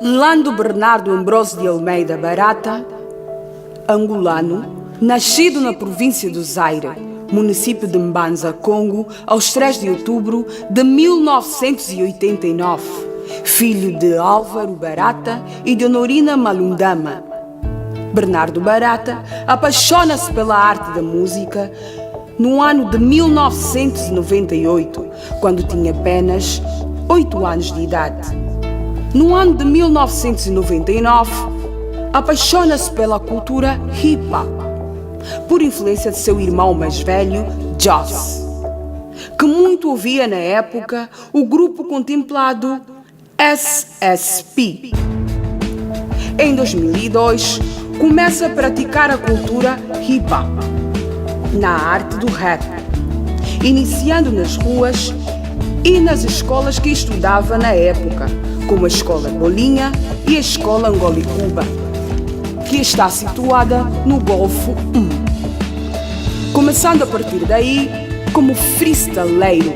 Lando Bernardo Ambrosio de Almeida Barata, angolano, nascido na província do Zaire, município de Mbanza, Congo, aos 3 de outubro de 1989, filho de Álvaro Barata e de Honorina Malundama. Bernardo Barata apaixona-se pela arte da música no ano de 1998, quando tinha apenas 8 anos de idade. No ano de 1999, apaixona-se pela cultura hip-hop, por influência de seu irmão mais velho, Joss, que muito ouvia na época o grupo contemplado SSP. Em 2002, começa a praticar a cultura hip-hop na arte do rap, iniciando nas ruas e nas escolas que estudava na época, como a Escola Bolinha e a Escola Angola e Cuba, que está situada no Golfo 1. Começando a partir daí como freestyleiro.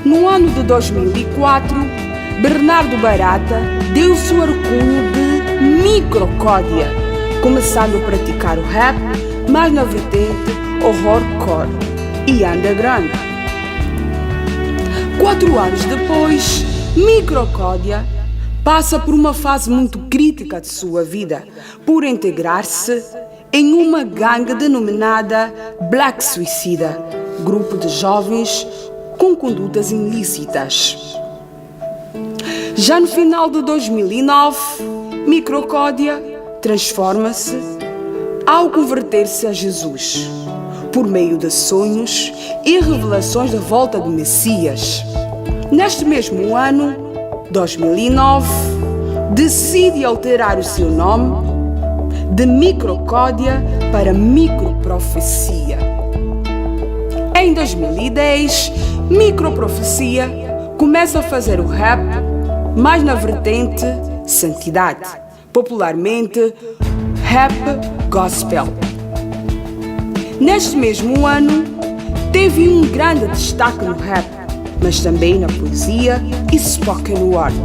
No ano de 2004, Bernardo Barata deu-se o alcunho de Microcódia, começando a praticar o rap, mais na vertente horrorcore e underground. 4 anos depois, Microcódia passa por uma fase muito crítica de sua vida, por integrar-se em uma gangue denominada Black Suicida, grupo de jovens com condutas ilícitas. Já no final de 2009, Microcódia transforma-se ao converter-se a Jesus, por meio de sonhos e revelações da volta do Messias. Neste mesmo ano, 2009, decide alterar o seu nome de Microcódia para Microprofecia. Em 2010, Microprofecia começa a fazer o rap mais na vertente santidade, popularmente rap gospel. Neste mesmo ano, teve um grande destaque no rap, mas também na poesia e spoken word.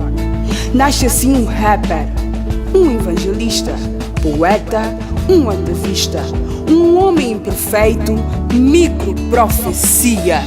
Nasce assim um rapper, um evangelista, poeta, um ativista, um homem imperfeito, Microprofecia.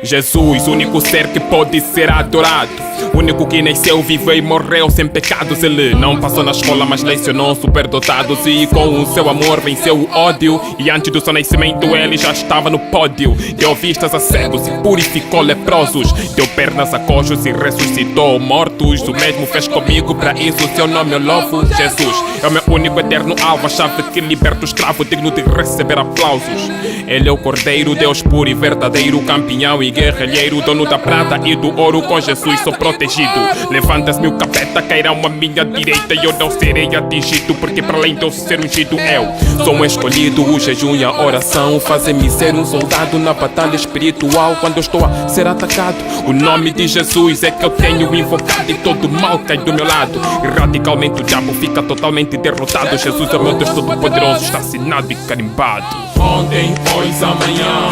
Jesus, único ser que pode ser adorado, único que nasceu, viveu e morreu sem pecados. Ele não passou na escola, mas lecionou superdotados, e com o seu amor venceu o ódio. E antes do seu nascimento ele já estava no pódio. Deu vistas a cegos e purificou leprosos, deu pernas a coxos e ressuscitou mortos. O mesmo fez comigo, para isso seu nome eu louvo. Jesus é o meu único eterno alvo, a chave que liberta o escravo, digno de receber aplausos. Ele é o Cordeiro, Deus puro e verdadeiro, campeão e guerrilheiro, dono da prata e do ouro. Com Jesus sou protegido. Levanta-se meu capeta, cairão à minha direita e eu não serei atingido, porque para além de eu ser ungido, eu sou um escolhido. O jejum e a oração fazem-me ser um soldado na batalha espiritual. Quando eu estou a ser atacado, o nome de Jesus é que eu tenho invocado, e todo mal cai do meu lado, e radicalmente o diabo fica totalmente derrotado. Jesus é o meu Deus todo-poderoso, está assinado e carimbado. Ontem, hoje, amanhã,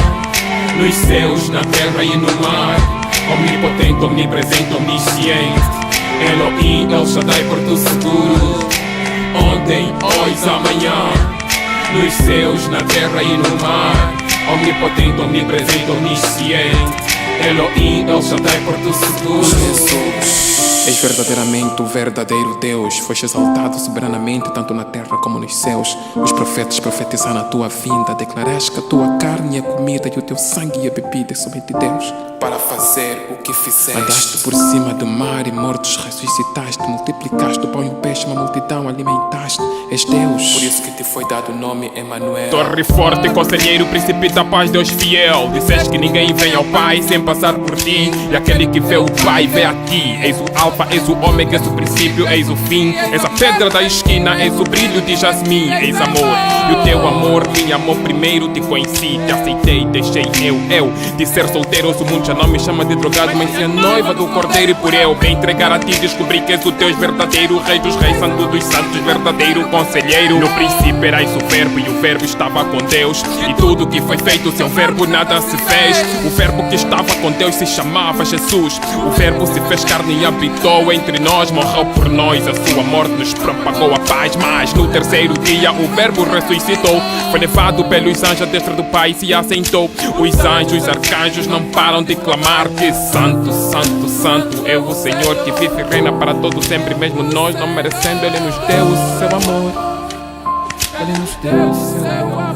nos céus, na terra e no mar, omnipotente, omnipresente, omnisciente, Elohim, El Shaddai, Porto Seguro. Ontem, hoje, amanhã, nos céus, na terra e no mar, omnipotente, omnipresente, omnisciente, Elohim, El Shaddai, Porto Seguro. Jesus, És verdadeiramente o verdadeiro Deus. Foste exaltado soberanamente tanto na terra como nos céus. Os profetas profetizaram a tua vinda. Declaraste que a tua carne é a comida e o teu sangue é a bebida. É somente Deus para fazer o que fizeste. Andaste por cima do mar e mortos ressuscitaste. Multiplicaste o pão e o peixe, uma multidão alimentaste. És Deus, por isso que te foi dado o nome Emanuel. Torre forte, conselheiro, príncipe da paz, Deus fiel. Disseste que ninguém vem ao Pai sem passar por ti. E aquele que vê o Pai vê a ti. Eis o alfa, eis o ômega, eis o princípio, eis o fim. Eis a pedra da esquina, eis o brilho de jasmim. Eis amor, e o teu amor me amou primeiro. Te conheci, te aceitei, deixei eu. De ser solteiroso, o mundo já não me chama de drogado, mas se a noiva do cordeiro. E por eu me entregar a ti, descobri que és o Deus verdadeiro, Rei dos reis, Santo dos santos, verdadeiro conselheiro. No princípio erais o verbo e o verbo estava com Deus. E tudo que foi feito sem o verbo nada se fez. O verbo que estava com Deus se chamava Jesus. O verbo se fez carne e habitou entre nós. Morreu por nós, a sua morte nos propagou a paz. Mas no terceiro dia o verbo ressuscitou. Foi levado pelos anjos à destra do Pai e se assentou. Os anjos, os arcanjos não param de clamar que santo, santo, santo é o Senhor que vive e reina para todo sempre. Mesmo nós não merecendo, Ele nos deu o seu amor. Ele nos deu o seu amor.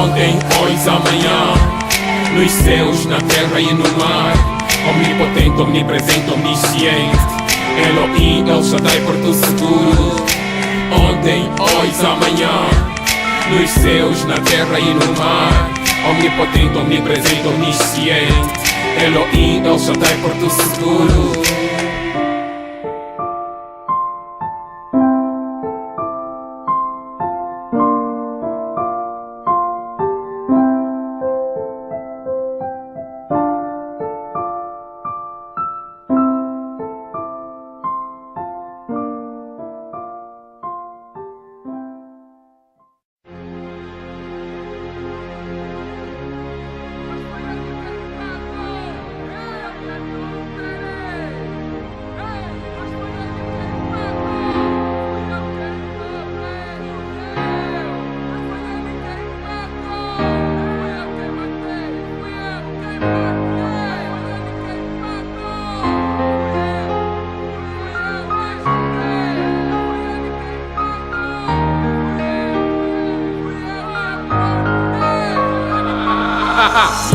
Ontem, hoje, amanhã, nos céus, na terra e no mar. Omnipotente, omnipresente, omnisciente, Elohim, El Shaddai, Porto Seguro. Ontem, hoje, amanhã, nos céus, na terra e no mar. Omnipotente, omnipresente, omnisciente, Elohim, El Shaddai, Porto Seguro.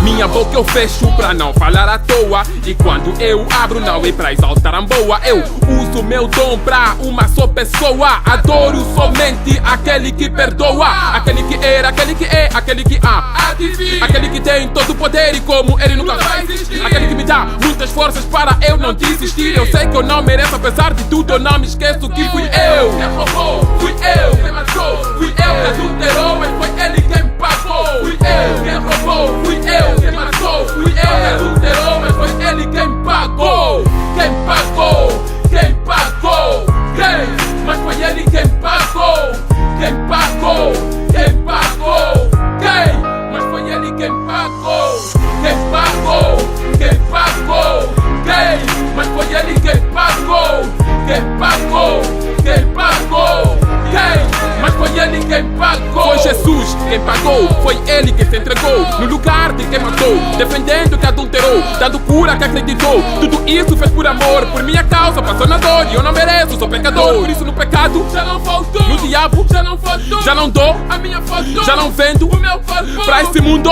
Minha boca eu fecho pra não falar à toa. E quando eu abro não é pra exaltar a boa. Eu uso meu dom pra uma só pessoa. Adoro somente aquele que perdoa. Aquele que era, aquele que é, aquele que há. Aquele que tem todo o poder e como ele nunca vai existir. Aquele que me dá muitas forças para eu não desistir. Eu sei que eu não mereço, apesar de tudo eu não me esqueço que fui eu quem roubou, fui eu quem matou, fui eu que adulterou, mas foi ele quem pagou. Fui eu quem roubou, fui eu quem matou, fui eu que adulterou, mas foi ele quem pagou. Quem pagou, quem pagou, quem? Mas foi ele quem pagou. Quem pagou, quem pagou, quem? Mas foi ele quem pagou. Quem pagou, quem pagou, quem? Mas foi ele quem pagou. Quem pagou, quem pagou, quem? Mas foi ele quem pagou. Foi Jesus quem pagou, foi ele que se entregou no lugar de quem matou, defendendo que adulterou, dando cura que acreditou. Tudo isso fez por amor, por minha causa passou na dor. E eu não mereço, sou pecador, por isso no pecado já não faltou, no diabo já não faltou, já não dou a minha foto, já não vendo o meu corpo pra esse mundo.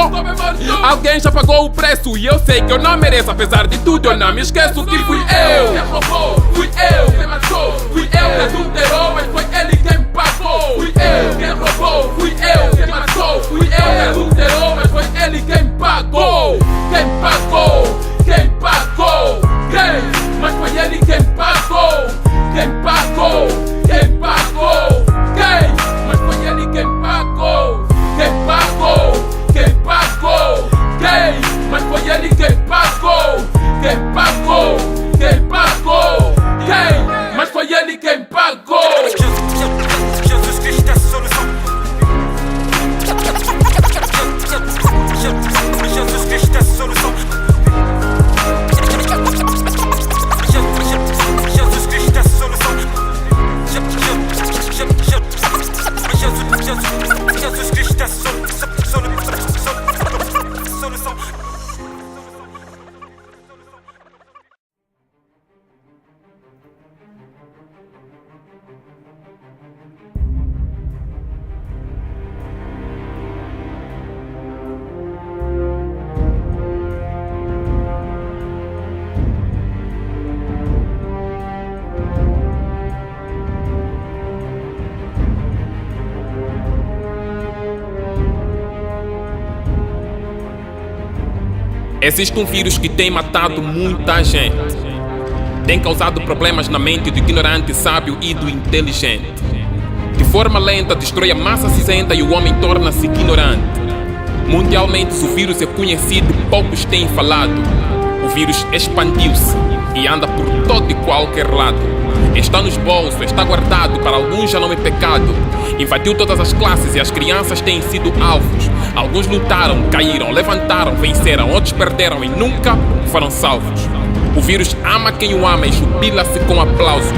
Alguém já pagou o preço e eu sei que eu não mereço, apesar de tudo eu não me esqueço que fui eu quem roubou, fui eu quem matou, fui eu que adulterou, mas foi ele quem pagou. Fui eu quem roubou, fui eu quem matou, fui eu que adulterou, mas foi ele quem pagou. Quem pagou, quem pagou, quem? Mas foi ele quem pagou. Quem pagou, quem pagou, quem? Mas foi ele quem pagou. Quem pagou, quem pagou, quem? Mas foi ele quem pagou. Quem pagou, quem pagou, quem? Mas foi ele quem pagou. Jesus Existe um vírus que tem matado muita gente. Tem causado problemas na mente do ignorante sábio e do inteligente. De forma lenta, destrói a massa cinzenta e o homem torna-se ignorante. Mundialmente, o vírus é conhecido e poucos têm falado. O vírus expandiu-se e anda por todo e qualquer lado. Está nos bolsos, está guardado, para alguns já não é pecado. Invadiu todas as classes e as crianças têm sido alvos. Alguns lutaram, caíram, levantaram, venceram, outros perderam e nunca foram salvos. O vírus ama quem o ama e jubila-se com aplausos.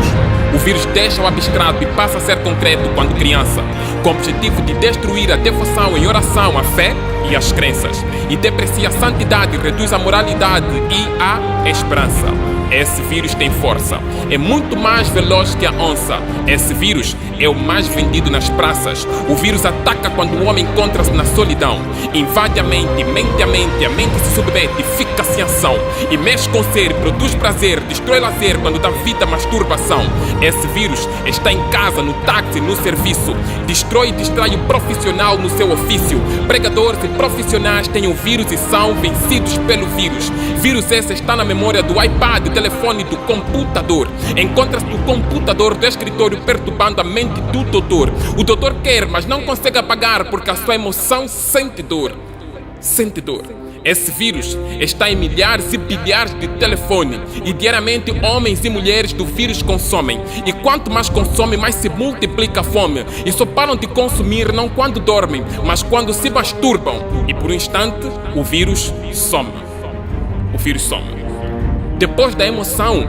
O vírus deixa o abstrato e passa a ser concreto quando criança, com o objetivo de destruir a devoção em oração, a fé e as crenças, e deprecia a santidade, reduz a moralidade e a esperança. Esse vírus tem força, é muito mais veloz que a onça. Esse vírus é o mais vendido nas praças. O vírus ataca quando o homem encontra-se na solidão. Invade a mente a mente se submete, fica sem ação. E mexe com o ser, produz prazer, destrói lazer quando dá vida à masturbação. Esse vírus está em casa, no táxi, no serviço. Destrói e distrai o profissional no seu ofício. Pregadores e profissionais têm o vírus e são vencidos pelo vírus. Vírus esse está na memória do iPad, do telefone, do computador. Encontra-se no computador do escritório perturbando a mente do doutor. O doutor quer, mas não consegue apagar porque a sua emoção sente dor. Sente dor. Esse vírus está em milhares e bilhares de telefone e diariamente homens e mulheres do vírus consomem. E quanto mais consomem, mais se multiplica a fome. E só param de consumir não quando dormem, mas quando se masturbam. E por um instante, o vírus some. O vírus some. Depois da emoção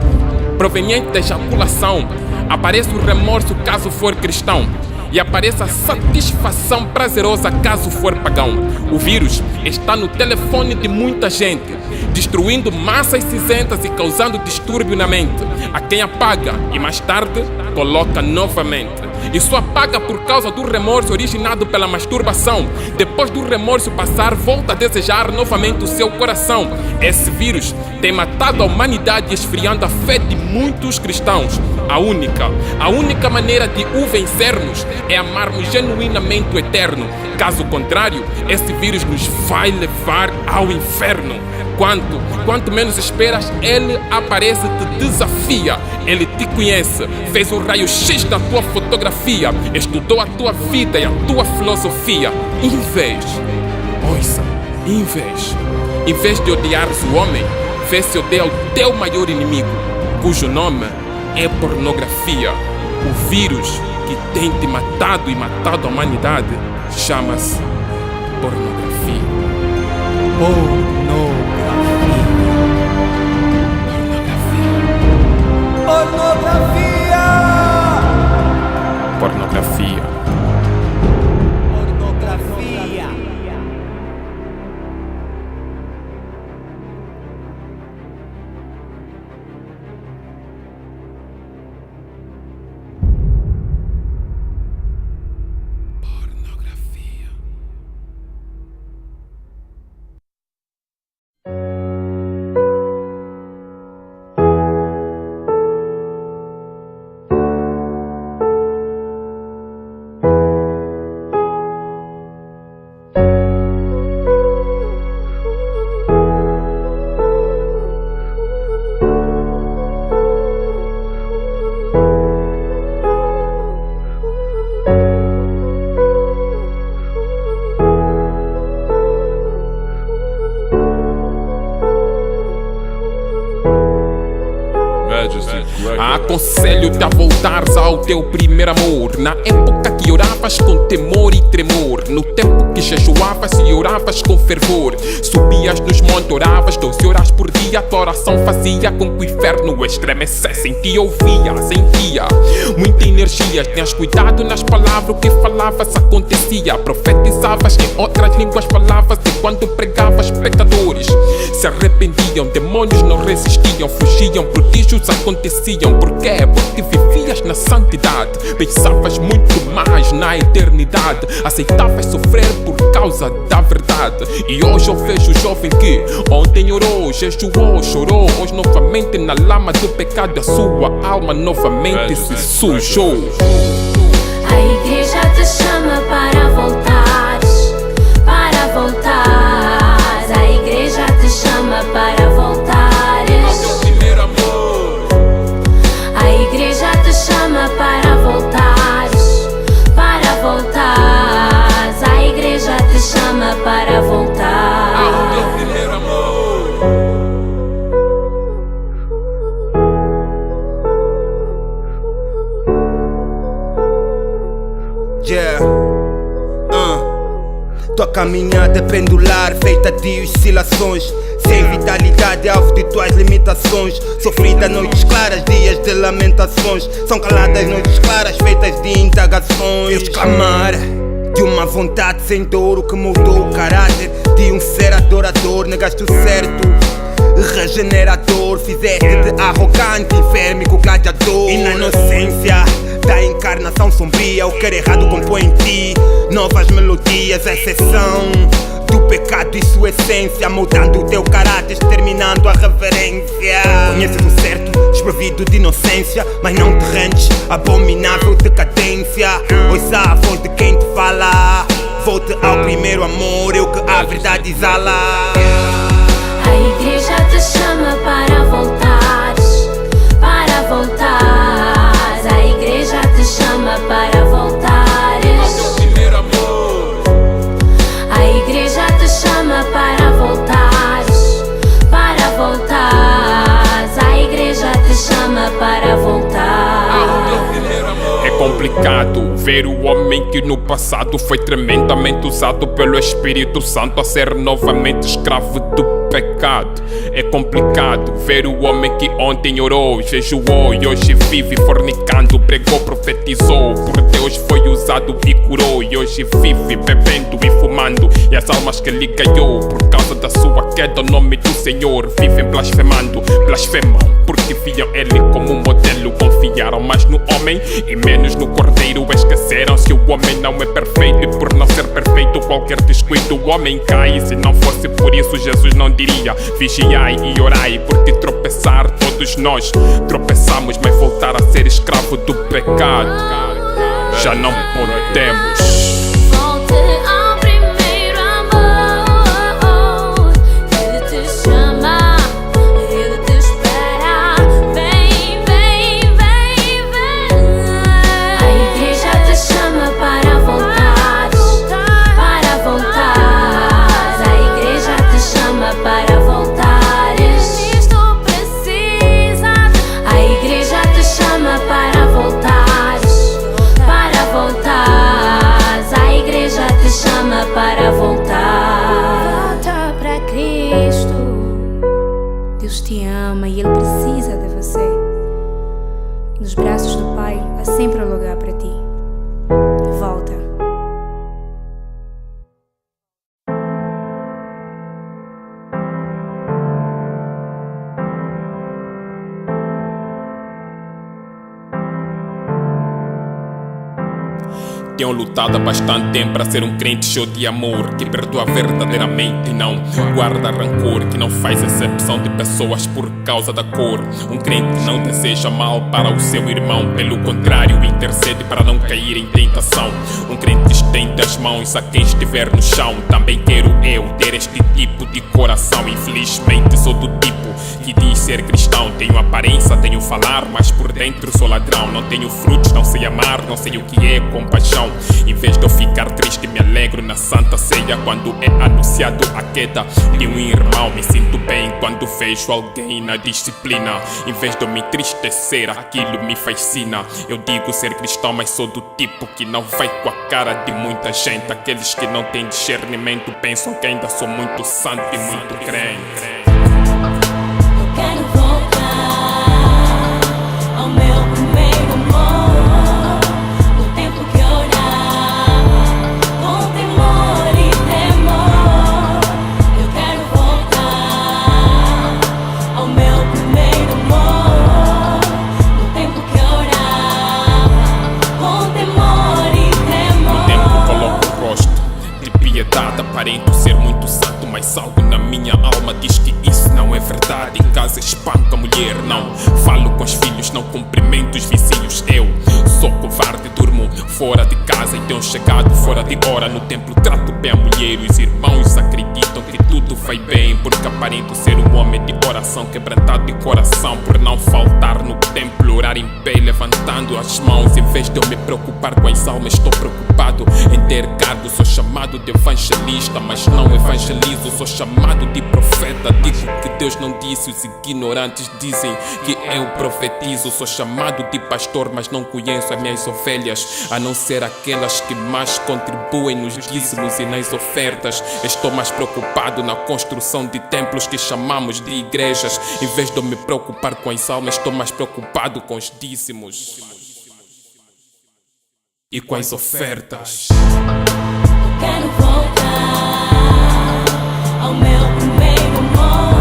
proveniente da ejaculação, aparece o remorso caso for cristão. E aparece a satisfação prazerosa caso for pagão. O vírus está no telefone de muita gente, destruindo massas cinzentas e causando distúrbio na mente. A quem apaga e mais tarde coloca novamente. E só apaga por causa do remorso originado pela masturbação. Depois do remorso passar, volta a desejar novamente o seu coração. Esse vírus tem matado a humanidade, esfriando a fé de muitos cristãos. A única maneira de o vencermos é amarmos genuinamente o eterno. Caso contrário, esse vírus nos vai levar ao inferno. Quanto menos esperas, ele aparece e te desafia. Ele te conhece, fez um raio-x da tua fotografia, estudou a tua vida e a tua filosofia. Em vez de odiares o homem, vê se odeia o teu maior inimigo, cujo nome é pornografia. O vírus que tem te matado e matado a humanidade chama-se pornografia. Pornografia. Aconselho-te a voltares ao teu primeiro amor, na época que oravas com temor e tremor, no tempo que jejuavas e oravas com fervor. Subias nos montes, oravas 12 horas por dia. Tua oração fazia com que o inferno estremecesse. Em ti ouvias, sentia muita energia. Tinhas cuidado nas palavras, o que falavas acontecia. Profetizavas em outras línguas, falavas e quando pregavas, pecadores se arrependiam. Demônios não resistiam, fugiam, prodígios aconteciam. Por quê? Porque vivias na santidade, pensavas muito mais na eternidade, aceitavas sofrer por causa da verdade. E hoje eu vejo o jovem que ontem orou, jejuou, chorou, hoje novamente na lama do pecado a sua alma novamente se sujou. A igreja te chama para voltares, para voltares. A igreja te chama Yeah. Tua caminhada é pendular, feita de oscilações. Sem vitalidade, alvo de tuas limitações. Sofrida noites claras, dias de lamentações. São caladas noites claras, feitas de indagações. Eu exclamar de uma vontade sem dor, o que moldou o caráter de um ser adorador. Negaste o certo, regenerador. Fizeste-te arrogante, enfermico, gladiador. E na inocência da encarnação sombria, o que era errado compõe em ti novas melodias, a exceção do pecado e sua essência, moldando o teu caráter, exterminando a reverência. Conheces o certo, desprovido de inocência, mas não te rendes, abominável decadência. Ouça a voz de quem te fala, volte ao primeiro amor, eu que a verdade exala. A igreja te chama para voltares, para voltares. A igreja te chama para voltares. A igreja te chama para voltares, para voltares. A igreja te chama para voltar. É complicado ver o homem que no passado foi tremendamente usado pelo Espírito Santo a ser novamente escravo do pecado. É complicado ver o homem que ontem orou, jejuou e hoje vive fornicando, pregou, profetizou, por Deus foi usado e curou, e hoje vive bebendo e fumando, e as almas que lhe ganhou por causa da sua queda, o nome do Senhor vivem blasfemando, blasfemam porque viam ele como um modelo, confiaram mais no homem e menos no cordeiro, esqueceram-se o homem não é perfeito, e por não ser perfeito qualquer descuido o homem cai. Se não fosse por isso Jesus não diria vigiai e orai, porque tropeçar todos nós tropeçamos, mas voltar a ser escravo do pecado já não podemos. Volte ao primeiro amor. Ele te chama, ele te espera. Vem, vem, vem, vem. A igreja te chama para voltares, para voltares. A igreja te chama para voltares. Isto precisa. A igreja te chama para voltares, para voltares. A igreja te chama para voltar. Volta para Cristo. Deus te ama e Ele precisa de você. Nos braços do Pai há sempre um lugar para ti. Volta. Tenho lutado há bastante tempo para ser um crente cheio de amor, que perdoa verdadeiramente e não guarda rancor, que não faz exceção de pessoas por causa da cor. Um crente que não deseja mal para o seu irmão, pelo contrário intercede para não cair em tentação. Um crente que estende as mãos a quem estiver no chão. Também quero eu ter este tipo de coração. Infelizmente sou do tipo que diz ser cristão. Tenho aparência, tenho falar, mas por dentro sou ladrão. Não tenho frutos, não sei amar, não sei o que é compaixão. Em vez de eu ficar triste, me alegro na Santa Ceia quando é anunciado a queda de um irmão. Me sinto bem quando vejo alguém na disciplina. Em vez de eu me entristecer, aquilo me fascina. Eu digo ser cristão, mas sou do tipo que não vai com a cara de muita gente. Aqueles que não têm discernimento pensam que ainda sou muito santo e muito crente. Quero voltar ao meu primeiro amor, no tempo que orava com temor e temor. Eu quero voltar ao meu primeiro amor, no tempo que orava com temor e temor. No tempo que coloco o rosto de piedade, aparento ser muito santo, mas algo na minha alma diz que isso não é verdade. Em casa espanco a mulher, não falo com os filhos, não cumprimento os vizinhos. Eu sou covarde, durmo fora de casa e tenho chegado fora de hora. No templo trato bem a mulher, os irmãos acreditam que tudo vai bem, porque aparento ser um homem de oração, quebrantado de coração, por não faltar no templo, orar em pé, levantando as mãos. Em vez de eu me preocupar com as almas, estou preocupado em ter cargo. Sou chamado de evangelista, mas não evangelizo. Sou chamado de profeta, digo que Deus não disse. Os ignorantes dizem que eu profetizo. Sou chamado de pastor, mas não conheço as minhas ovelhas. A não não ser aquelas que mais contribuem nos dízimos e nas ofertas. Estou mais preocupado na construção de templos que chamamos de igrejas. Em vez de eu me preocupar com as almas, estou mais preocupado com os dízimos e com as ofertas. Eu quero voltar ao meu primeiro amor,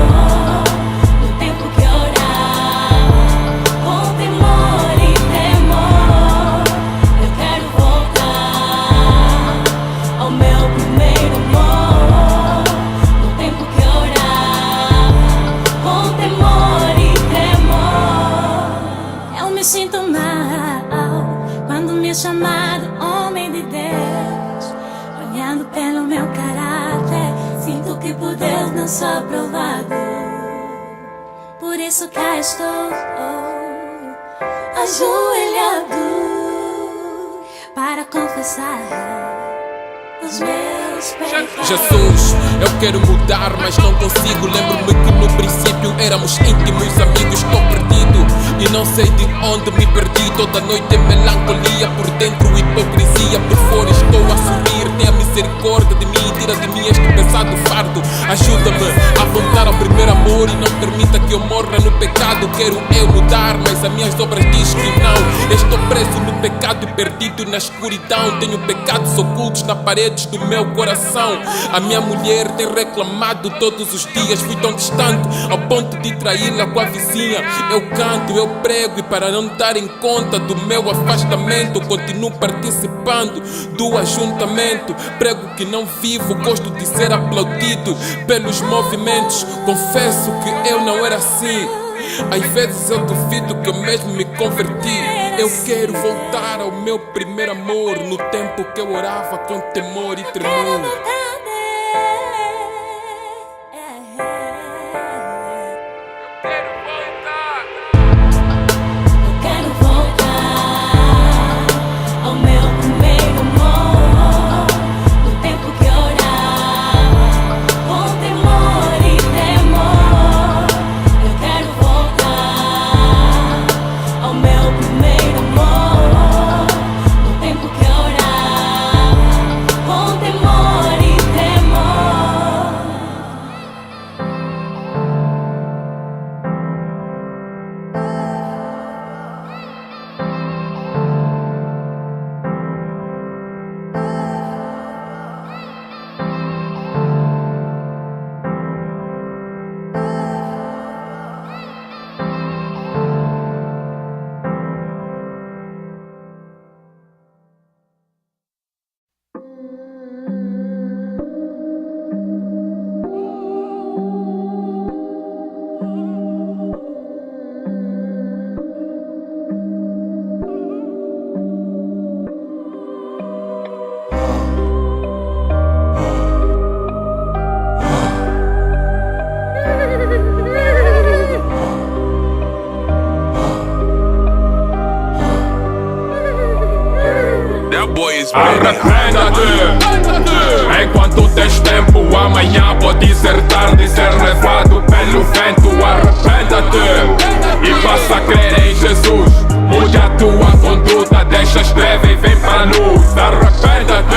no tempo que orava com temor e temor. Eu quero voltar ao meu primeiro amor, no tempo que orava com temor e temor. Eu me sinto mal quando me é chamado homem de Deus. Olhando pelo meu caráter, sinto que por Deus não sou aprovado. Por isso cá estou, ajoelhado, para confessar os meus pecados. Jesus, eu quero mudar, mas não consigo. Lembro-me que no princípio éramos íntimos amigos. Estou perdido e não sei de onde me perdi. Toda noite é melancolia, por dentro hipocrisia, por fora estou a sorrir. Tenha misericórdia de mim, tira de mim este pesado fardo. Ajuda-me a voltar ao primeiro amor e não permita que eu morra no pecado. Quero eu mudar, mas as minhas obras diz que não. Estou preso no pecado e perdido na escuridão. Tenho pecados ocultos na paredes do meu coração. A minha mulher tem reclamado todos os dias. Fui tão distante ao ponto de traí-la com a vizinha. Eu canto, eu prego, e para não darem conta do meu afastamento, continuo participando do ajuntamento. Prego que não vivo, gosto de ser aplaudido pelos movimentos. Confesso que eu não era assim. Às vezes eu duvido que eu mesmo me converti. Eu quero voltar ao meu primeiro amor, no tempo que eu orava com temor e tremor. Arrependa-te, enquanto tens tempo. Amanhã pode ser tarde e ser levado pelo vento. Arrependa-te e passa a crer em Jesus. Mude a tua conduta, deixa as trevas e vem para a luz. Arrependa-te,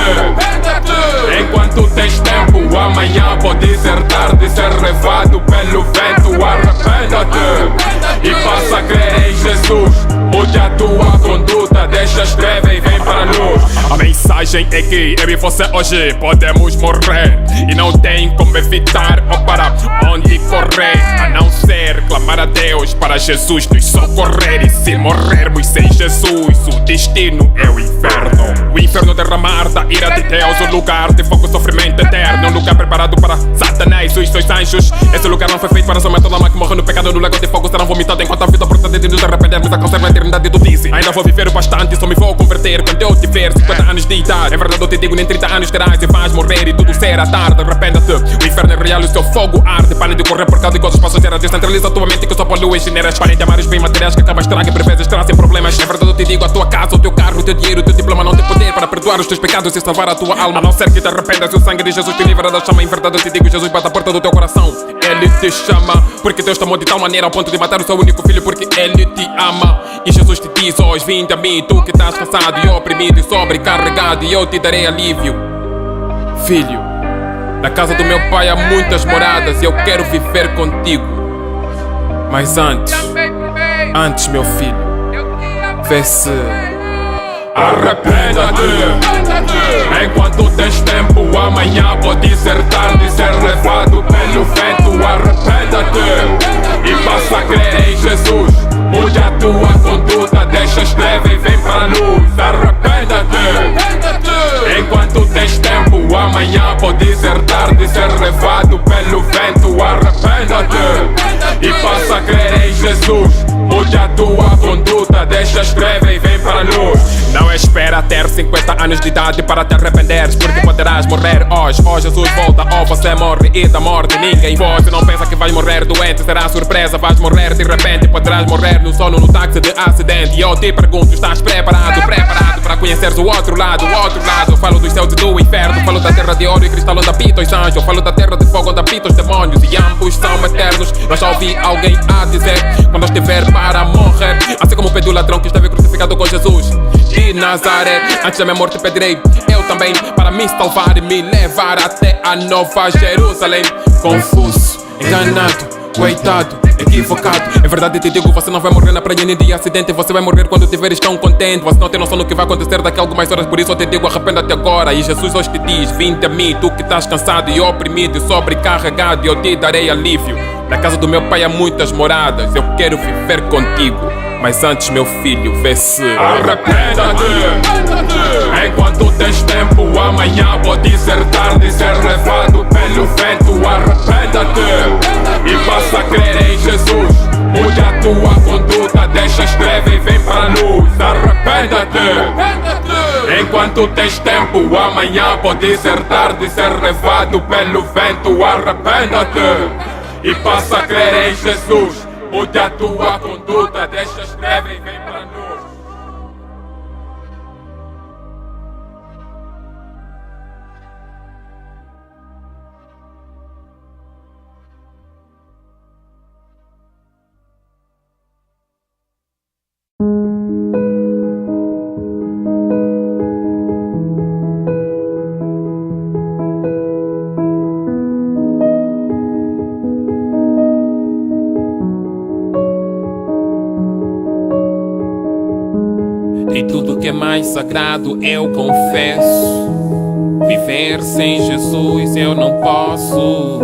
enquanto tens tempo. Amanhã pode ser tarde e ser levado pelo vento. Arrependa-te e passa a crer em Jesus. Mude a tua conduta, deixa as trevas e vem para a luz. A mensagem é que eu e você hoje podemos morrer e não tem como evitar ou para onde correr, a não ser clamar a Deus para Jesus nos socorrer. E se morrermos sem Jesus, o destino é o inferno. O inferno derramar da ira de Deus, um lugar de fogo e sofrimento eterno, um lugar preparado para Satanás e os seus anjos. Esse lugar não foi feito para somente a alma que morre no pecado. No lago de fogo serão vomitados enquanto a vida portanto de nos arrependermos. A conserva a eternidade do vice. Ainda vou viver o bastante, só me vou converter quando eu tiver 50 anos de idade. É verdade, eu te digo, nem 30 anos terás e vais morrer e tudo será tarde. Arrependa-te, o inferno é real e o seu fogo arde. Para de correr por causa de coisas passageiras. Descentraliza a tua mente que só polui e generas. Parem de amar os bens materiais que acabam estraga e por vezes trazem problemas. É verdade, eu te digo, a tua casa, o teu carro, o teu dinheiro, o teu diploma não tem poder para perdoar os teus pecados e salvar a tua alma. A não ser que te arrependas, o sangue de Jesus te livra da chama. Em verdade eu te digo, Jesus bate a porta do teu coração. Ele te chama, porque Deus te amou de tal maneira ao ponto de matar o seu único filho, porque Ele te ama. E Jesus te diz hoje, vinde a mim, tu que estás cansado e oprimido e sobrecarregado, e eu te darei alívio. Filho, na casa do meu pai há muitas moradas e eu quero viver contigo. Mas antes meu filho, vê se arrependa-te. Enquanto tens tempo, amanhã pode ser tarde e ser levado pelo vento. Arrependa-te e passa a crer em Jesus. Mude a tua conduta, deixa as trevas e vem para a luz. Arrependa-te. Enquanto tens tempo, amanhã pode ser tarde e ser levado pelo vento. Arrependa-te e passa a crer em Jesus. Mude a tua conduta, deixa as trevas e vem para a luz. Não espera ter 50 anos de idade para te arrependeres, porque poderás morrer hoje. Ou Jesus volta, ou você morre e da morte ninguém foge. Não pensa que vais morrer doente, será surpresa. Vais morrer de repente, poderás morrer no sono, no táxi de acidente. E eu te pergunto, estás preparado? Preparado para conheceres o outro lado? O outro lado, falo dos céus e do inferno. Falo da terra de ouro e cristal onde habitam os anjos. Falo da terra de fogo onde habitam os demônios. E ambos são eternos. Mas já ouvi alguém a dizer, quando eu estiver para morrer, assim como o Pedro ladrão que esteve crucificado com Jesus de Nazaré, antes da minha morte pedirei eu também para me salvar e me levar até a Nova Jerusalém. Confuso, enganado, coitado, equivocado. É verdade, eu te digo, você não vai morrer na praia nem de acidente. Você vai morrer quando tiveres tão contente. Você não tem noção do que vai acontecer daqui a algumas horas. Por isso eu te digo, arrependa-te agora. E Jesus hoje te diz, vinde a mim, tu que estás cansado e oprimido e sobrecarregado, e eu te darei alívio. Na casa do meu pai há muitas moradas, eu quero viver contigo. Mas antes, meu filho, vê se arrependa-te. Enquanto tens tempo, amanhã pode ser tarde e ser levado pelo vento. Arrependa-te e passa a crer em Jesus. Mude a tua conduta, deixa as trevas e vem para a luz. Arrependa-te. Enquanto tens tempo, amanhã pode ser tarde e ser levado pelo vento. Arrependa-te e passa a crer em Jesus. Mude a tua conduta, deixa as trevas e vem para a luz. E tudo que é mais sagrado eu confesso. Viver sem Jesus eu não posso.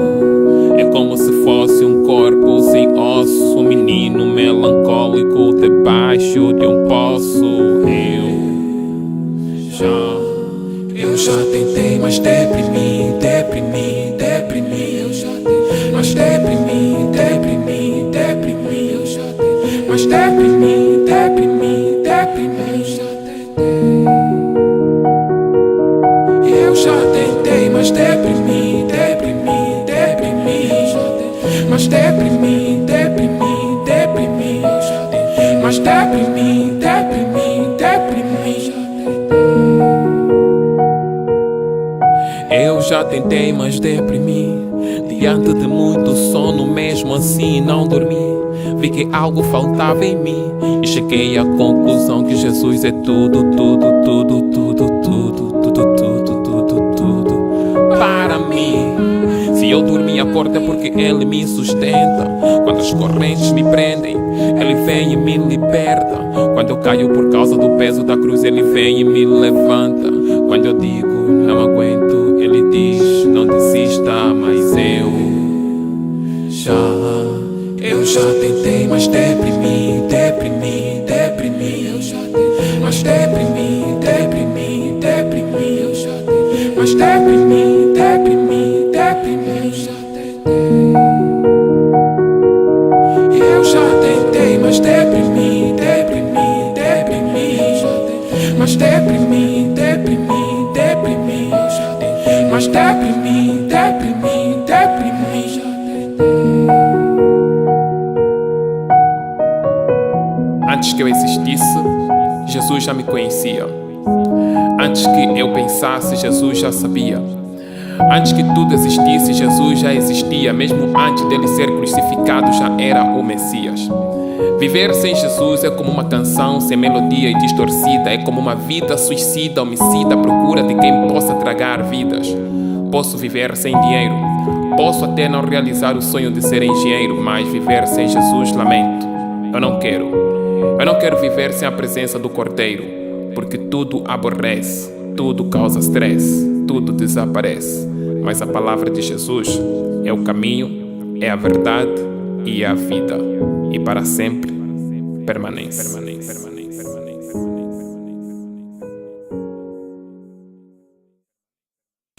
É como se fosse um corpo sem osso, um menino melancólico debaixo de um poço. Eu já tentei, mas deprimi. Mas deprimi. Mas deprimi. Eu já tentei, mas deprimi. Mas deprimi. Mas deprimi. Eu já tentei, mas deprimi. Diante de muito sono, mesmo assim não dormi. Vi que algo faltava em mim e cheguei à conclusão que Jesus é tudo para mim. Se eu dormi, acordo é porque Ele me sustenta. Quando as correntes me prendem, Ele vem e me liberta. Quando eu caio por causa do peso da cruz, Ele vem e me levanta. Quando eu digo, não aguento, Ele diz, não desista, mas eu já tentei, mas deprimi. Mas deprimi. Mas deprimi. Eu já tentei, mas deprimi. Mas deprimi. deprimi, deprimi, deprimi. Antes que eu existisse, Jesus já me conhecia. Antes que eu pensasse, Jesus já sabia. Antes que tudo existisse, Jesus já existia. Mesmo antes dele ser crucificado, já era o Messias. Viver sem Jesus é como uma canção sem melodia e distorcida. É como uma vida suicida, homicida, à procura de quem possa tragar vidas. Posso viver sem dinheiro, posso até não realizar o sonho de ser engenheiro, mas viver sem Jesus, lamento, eu não quero. Eu não quero viver sem a presença do Cordeiro, porque tudo aborrece, tudo causa stress, tudo desaparece. Mas a palavra de Jesus é o caminho, é a verdade e é a vida. E para sempre permanece.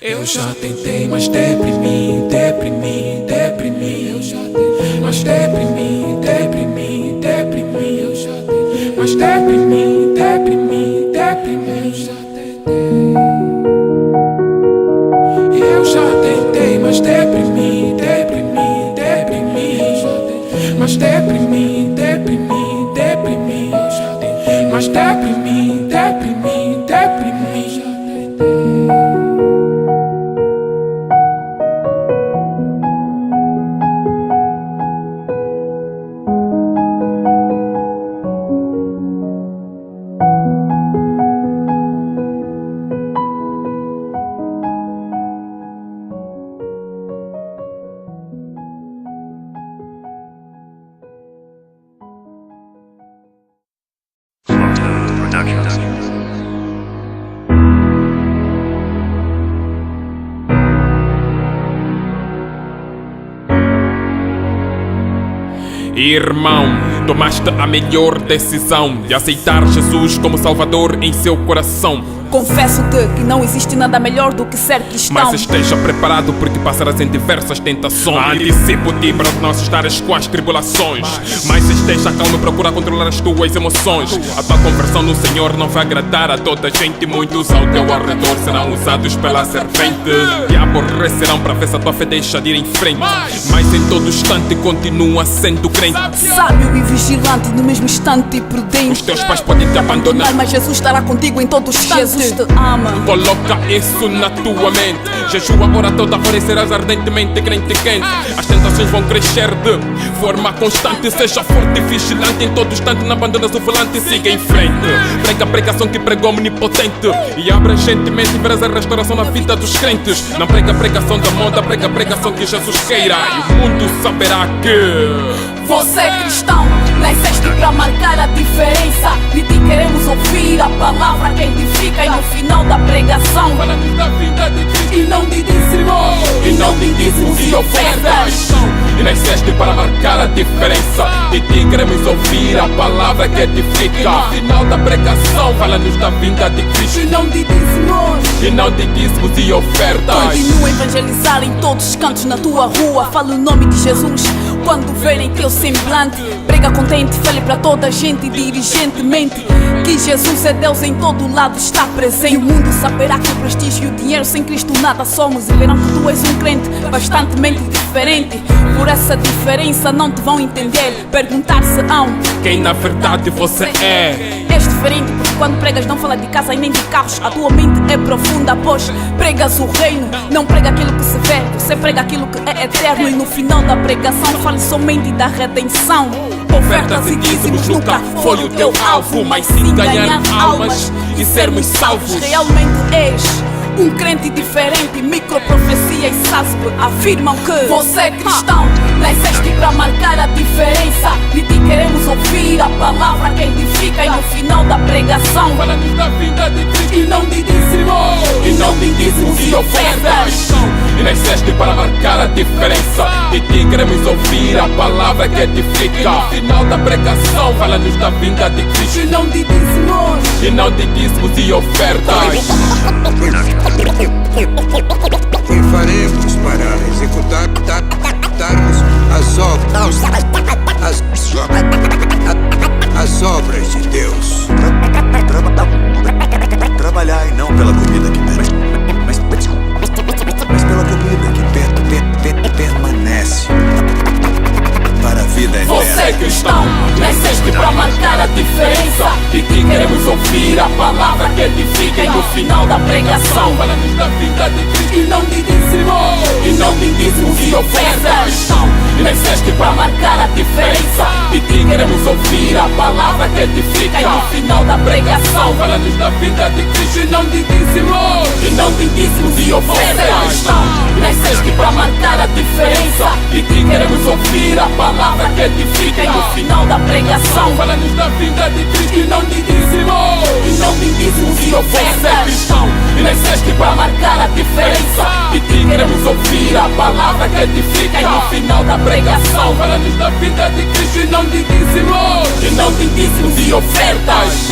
Eu já tentei, mas deprimi, deprimi, deprimi. Eu já tentei, mas deprimi, deprimi, deprimi. Eu já tentei, mas deprimi, deprimi, deprimi. Eu já tentei, mas deprimi, deprimi, deprimi. Eu já tentei, mas deprimi, deprimi, deprimi. Eu já tentei, mas deprimi, deprimi, deprimi. Já tentei. Irmão, tomaste a melhor decisão de aceitar Jesus como Salvador em seu coração. Confesso-te que não existe nada melhor do que ser cristão. Mas esteja preparado porque passarás em diversas tentações. Antecipo-te para não assustares com as tribulações. Mas esteja calmo e procura controlar as tuas emoções. A tua conversão no Senhor não vai agradar a toda a gente. Muitos ao teu arredor serão usados pela serpente e aborrecerão para ver se a tua fé deixa de ir em frente. Mas em todo instante continua sendo crente. Sábio e vigilante no mesmo instante e prudente. Os teus pais podem te abandonar, mas Jesus estará contigo em todo instante. Jesus te ama. Coloca isso na tua mente. Jejua, ora toda hora e serás ardentemente crente quente. As tentações vão crescer de forma constante. Seja forte e vigilante em todo instante. Não abandonas o volante e siga em frente. Prega a pregação que pregou omnipotente e abrangentemente verás a restauração na vida dos crentes. Não prega a pregação da moda, prega a pregação que Jesus queira. E o mundo saberá que você é cristão, nasceste para marcar a diferença. De ti queremos ouvir a palavra que edifica. E no final da pregação fala-nos da vida de Cristo e não de dízimos, e não de dízimos e ofertas. E nasceste para marcar a diferença. De ti queremos ouvir a palavra que edifica. E no final da pregação fala-nos da vinda de Cristo e não de dízimos, e não de dízimos e ofertas. Continua a evangelizar em todos os cantos na tua rua. Fala o nome de Jesus quando verem teu semblante. Prega contente, fale para toda a gente diligentemente que Jesus é Deus, em todo lado está presente. E o mundo saberá que o prestígio e o dinheiro sem Cristo nada somos. E verão que tu és um crente bastantemente diferente. Por essa diferença não te vão entender. Perguntar-se-ão quem na verdade você é. És diferente porque quando pregas não fala de casa e nem de carros. A tua mente é profunda, pois pregas o reino. Não prega aquilo que se vê, você prega aquilo que é eterno. E no final da pregação fale somente da redenção. Ofertas e dízimos nunca foi o teu alvo, mas sim ganhar almas e sermos salvos. Realmente és um crente diferente. Microprofecia e SASP afirmam que você é cristão, nasceste para marcar a diferença. De ti queremos ouvir a palavra que edifica. E no final da pregação fala-nos da vida de Cristo e não de dízimos, e não de dízimos e ofertas. E nasceste para marcar a diferença. De ti queremos ouvir a palavra que edifica. E no final da pregação fala-nos da vinda de Cristo e não de dízimos, e não de dízimos e ofertas. Que faremos para executarmos as obras de Deus? Trabalhar e não pela comida que E no final da pregação fala-nos da vida de Cristo e não de dízimos e ofertas. E nasceste para marcar a diferença. De ti queremos ouvir a palavra que edifica. E no final da pregação fala-nos da vida de Cristo e não de dízimos e ofertas. Nasceste para marcar a diferença. De ti queremos ouvir a palavra que edifica. E no final da pregação fala-nos da vida de Cristo e não de dízimos e ofertas. E nasceste para marcar a diferença. De ti queremos ouvir a palavra que edifica. E no final da pregação fala-nos da vida de Cristo e não de dízimos e ofertas.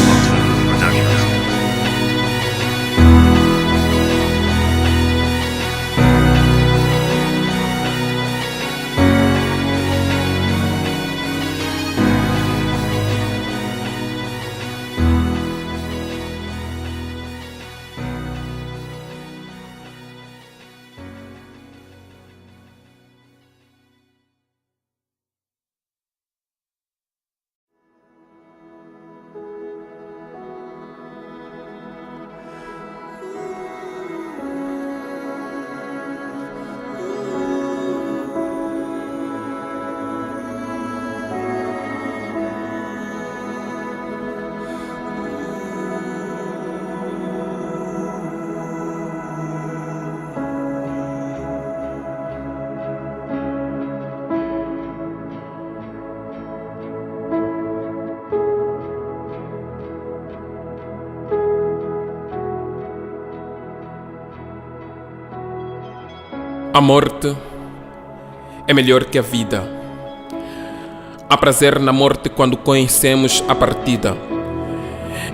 A morte é melhor que a vida. Há prazer na morte quando conhecemos a partida.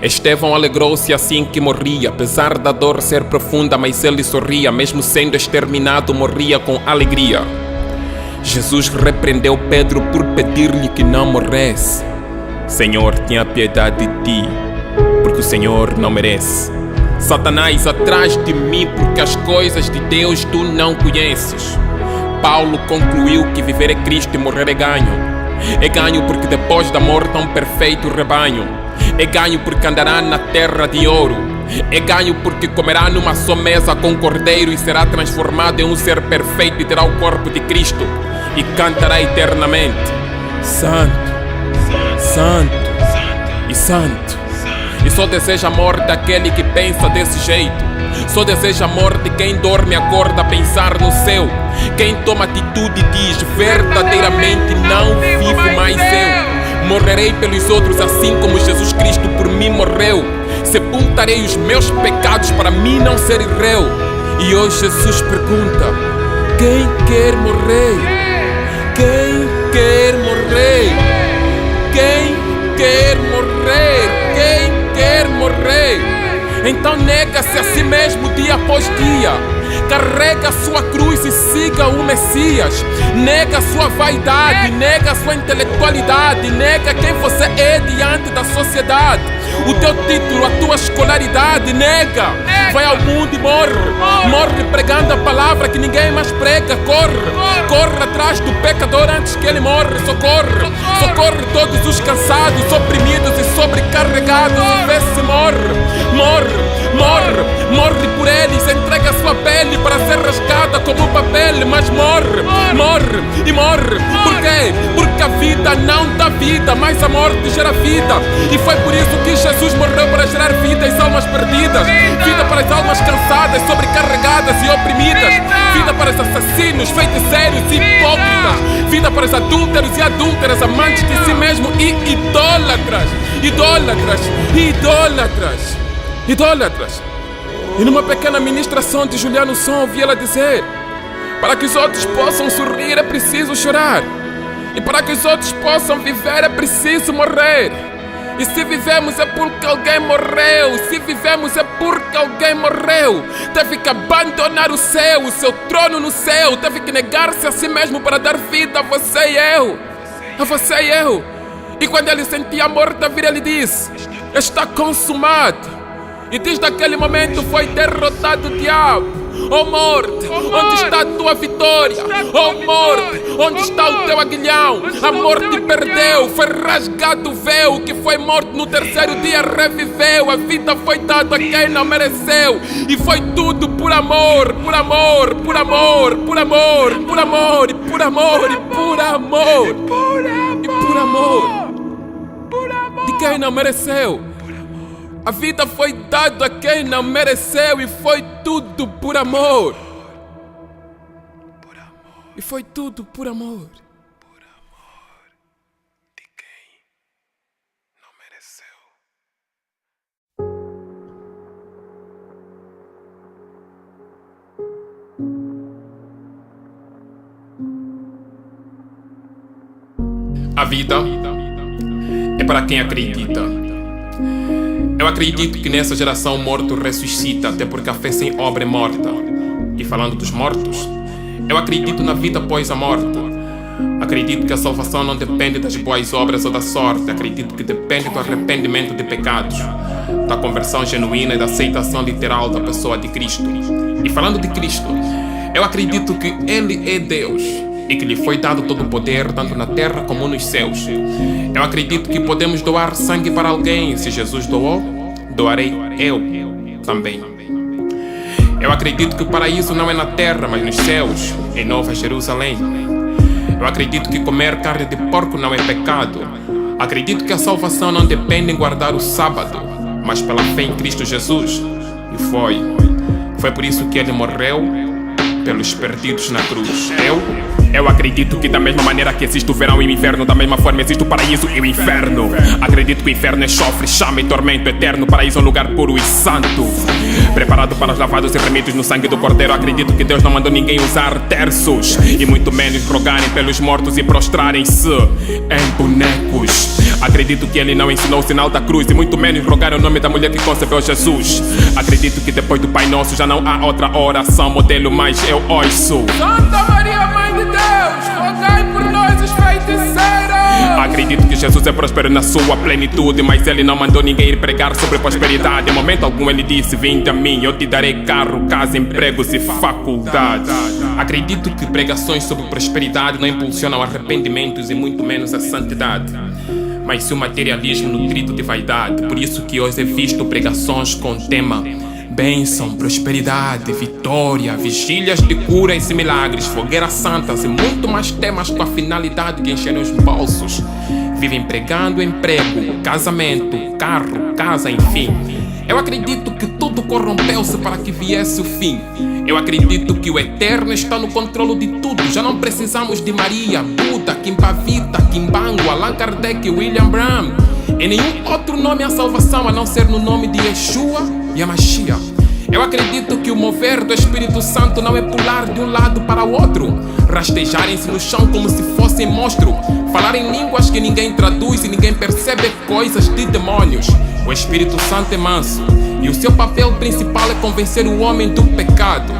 Estevão alegrou-se assim que morria, apesar da dor ser profunda, mas ele sorria, mesmo sendo exterminado, morria com alegria. Jesus repreendeu Pedro por pedir-lhe que não morresse. Senhor, tenha piedade de ti, porque o Senhor não merece. Satanás, atrás de mim, porque as coisas de Deus tu não conheces. Paulo concluiu que viver é Cristo e morrer é ganho. É ganho porque depois da morte há um perfeito rebanho. É ganho porque andará na terra de ouro. É ganho porque comerá numa só mesa com o cordeiro e será transformado em um ser perfeito e terá o corpo de Cristo e cantará eternamente: Santo, Santo e Santo. E só deseja a morte aquele que pensa desse jeito. Só deseja a morte quem dorme e acorda a pensar no céu. Quem toma atitude diz: verdadeiramente não vivo mais eu. Morrerei pelos outros assim como Jesus Cristo por mim morreu. Sepultarei os meus pecados para mim não ser réu. E hoje Jesus pergunta: quem quer morrer? Quem quer morrer? Quem quer morrer? Quem quer morrer? Então nega-se a si mesmo dia após dia. Carrega a sua cruz e siga o Messias. Nega a sua vaidade, nega a sua intelectualidade, nega quem você é diante da sociedade. O teu título, a tua escolaridade, nega. Vai ao mundo e morre. Morre pregando a palavra que ninguém mais prega. Corre atrás do pecador antes que ele morre. Socorre todos os cansados, oprimidos e sobrecarregados. E vê se morre por eles. Entrega a sua pele para ser rasgada como papel. Mas morre. Por quê? Porque a vida não dá vida, mas a morte gera vida. E foi por isso que Jesus morreu, para gerar vida às almas perdidas. Vida para as almas cansadas, sobrecarregadas e oprimidas. Vida para os assassinos, feiticeiros e hipócritas. Vida para os adúlteros e adúlteras, amantes de si mesmo e idólatras. E numa pequena ministração de Juliano Som, ouvi ela dizer: para que os outros possam sorrir é preciso chorar. E para que os outros possam viver é preciso morrer. E se vivemos é porque alguém morreu. Se vivemos é porque alguém morreu. Teve que abandonar o céu, o seu trono no céu. Teve que negar-se a si mesmo para dar vida a você e eu. A você e eu. E quando ele sentia a morte a vir, ele disse: está consumado. E desde aquele momento foi derrotado o diabo. Oh morte, onde está a tua vitória? Oh morte, onde está o teu aguilhão? A morte perdeu, foi rasgado o véu. Que foi morto no terceiro dia reviveu. A vida foi dada a quem não mereceu. E foi tudo por amor, por amor, por amor, por amor, por amor, e por amor, e por amor, e por amor, de quem não mereceu. A vida foi dada a quem não mereceu e foi tudo por amor. E foi tudo por amor. Por amor de quem não mereceu. A vida é para quem acredita. Eu acredito que nessa geração o morto ressuscita, até porque a fé sem obra é morta. E falando dos mortos, eu acredito na vida após a morte. Acredito que a salvação não depende das boas obras ou da sorte. Acredito que depende do arrependimento de pecados, da conversão genuína e da aceitação literal da pessoa de Cristo. E falando de Cristo, eu acredito que Ele é Deus e que lhe foi dado todo o poder, tanto na terra como nos céus. Eu acredito que podemos doar sangue para alguém. Se Jesus doou, doarei eu também. Eu acredito que o paraíso não é na terra, mas nos céus, em Nova Jerusalém. Eu acredito que comer carne de porco não é pecado. Acredito que a salvação não depende em guardar o sábado, mas pela fé em Cristo Jesus. E foi por isso que Ele morreu pelos perdidos na cruz. Eu acredito que da mesma maneira que existe o verão e o inverno, da mesma forma existe o paraíso e o inferno. Acredito que o inferno é chofre, chama e tormento eterno. O paraíso é um lugar puro e santo, preparado para os lavados e remidos no sangue do Cordeiro. Acredito que Deus não mandou ninguém usar terços, e muito menos rogarem pelos mortos e prostrarem-se em bonecos. Acredito que Ele não ensinou o sinal da cruz, e muito menos rogar o nome da mulher que concebeu Jesus. Acredito que depois do Pai Nosso já não há outra oração modelo, mas eu ouço: Santa Maria, Mãe de Deus, rogai por nós os feiticeiros. Acredito que Jesus é próspero na sua plenitude, mas Ele não mandou ninguém ir pregar sobre prosperidade. Em momento algum Ele disse: vinde a mim, eu te darei carro, casa, empregos e faculdades. Acredito que pregações sobre prosperidade não impulsionam arrependimentos e muito menos a santidade, mas sim o materialismo nutrido de vaidade. Por isso que hoje visto pregações com tema bênção, prosperidade, vitória, vigílias de curas e milagres, fogueiras santas e muito mais temas com a finalidade de encher os bolsos. Vivem pregando emprego, casamento, carro, casa, enfim. Eu acredito que tudo corrompeu-se para que viesse o fim. Eu acredito que o Eterno está no controle de tudo. Já não precisamos de Maria, Buda, Kimbavita, Kimbangu, Allan Kardec e William Branham. Em nenhum outro nome há salvação a não ser no nome de Yeshua e a Mashiach. Eu acredito que o mover do Espírito Santo não é pular de um lado para o outro, rastejarem-se no chão como se fossem monstro, falar em línguas que ninguém traduz e ninguém percebe, coisas de demônios. O Espírito Santo é manso e o seu papel principal é convencer o homem do pecado.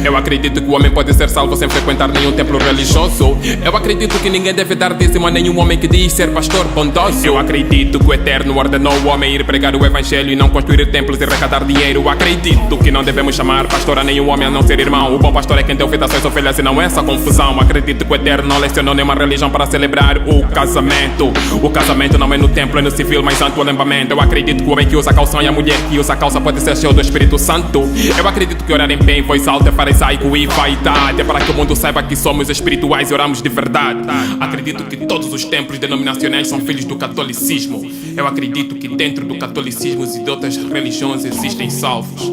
Eu acredito que o homem pode ser salvo sem frequentar nenhum templo religioso. Eu acredito que ninguém deve dar dízimo a nenhum homem que diz ser pastor bondoso. Eu acredito que o Eterno ordenou o homem ir pregar o Evangelho e não construir templos e arrecadar dinheiro. Eu acredito que não devemos chamar pastor a nenhum homem a não ser irmão. O bom pastor é quem deu vida às suas ovelhas e não essa confusão. Acredito que o Eterno não lecionou nenhuma religião para celebrar o casamento. O casamento não é no templo, é no civil, mas santo o lembamento. Eu acredito que o homem que usa calção e a mulher que usa calça pode ser cheio do Espírito Santo. Eu acredito que orar em pé em voz alta é farisaico e vaidade, é para que o mundo saiba que somos espirituais e oramos de verdade. Acredito que todos os templos denominacionais são filhos do catolicismo. Eu acredito que dentro do catolicismo e de outras religiões existem salvos.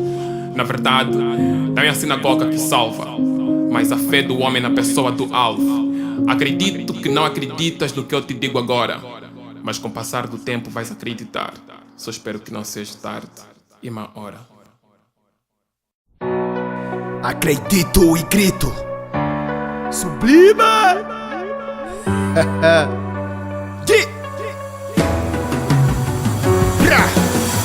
Na verdade, não é a sinagoga que salva, mas a fé do homem na pessoa do alvo. Acredito que não acreditas no que eu te digo agora, mas com o passar do tempo vais acreditar. Só espero que não seja tarde e má hora. Acredito e grito. Sublime!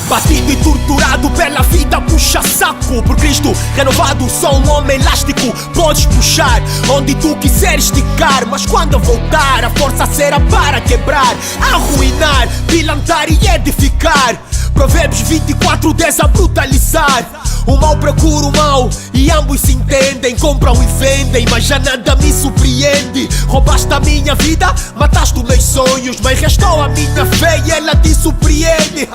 Bati oprimido e torturado pela vida, puxa saco. Por Cristo renovado, sou um homem elástico. Podes puxar onde tu quiseres esticar, mas quando eu voltar a força será para quebrar, arruinar, pilantar e edificar. Provérbios 24:10 a brutalizar. O mal procura o mal e ambos se entendem. Compram e vendem, mas já nada me surpreende. Roubaste a minha vida, mataste os meus sonhos, mas restou a minha fé e ela te surpreende.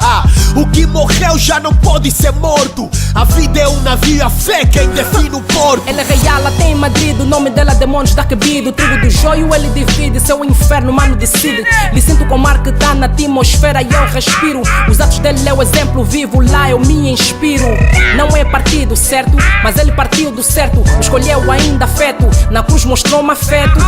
O que morreu já não pode ser morto. A vida é um navio, a fé quem define o porto. Ela é real, ela tem Madrid, o nome dela demônios da quebido. O trigo do joio ele divide, seu inferno mano decide. Lhe sinto como ar que tá na atmosfera e eu respiro. Os atos dele é o exemplo vivo, lá eu me inspiro. Não é partido, certo? Mas ele partiu do certo, escolheu ainda afeto. Na cruz mostrou-me afeto.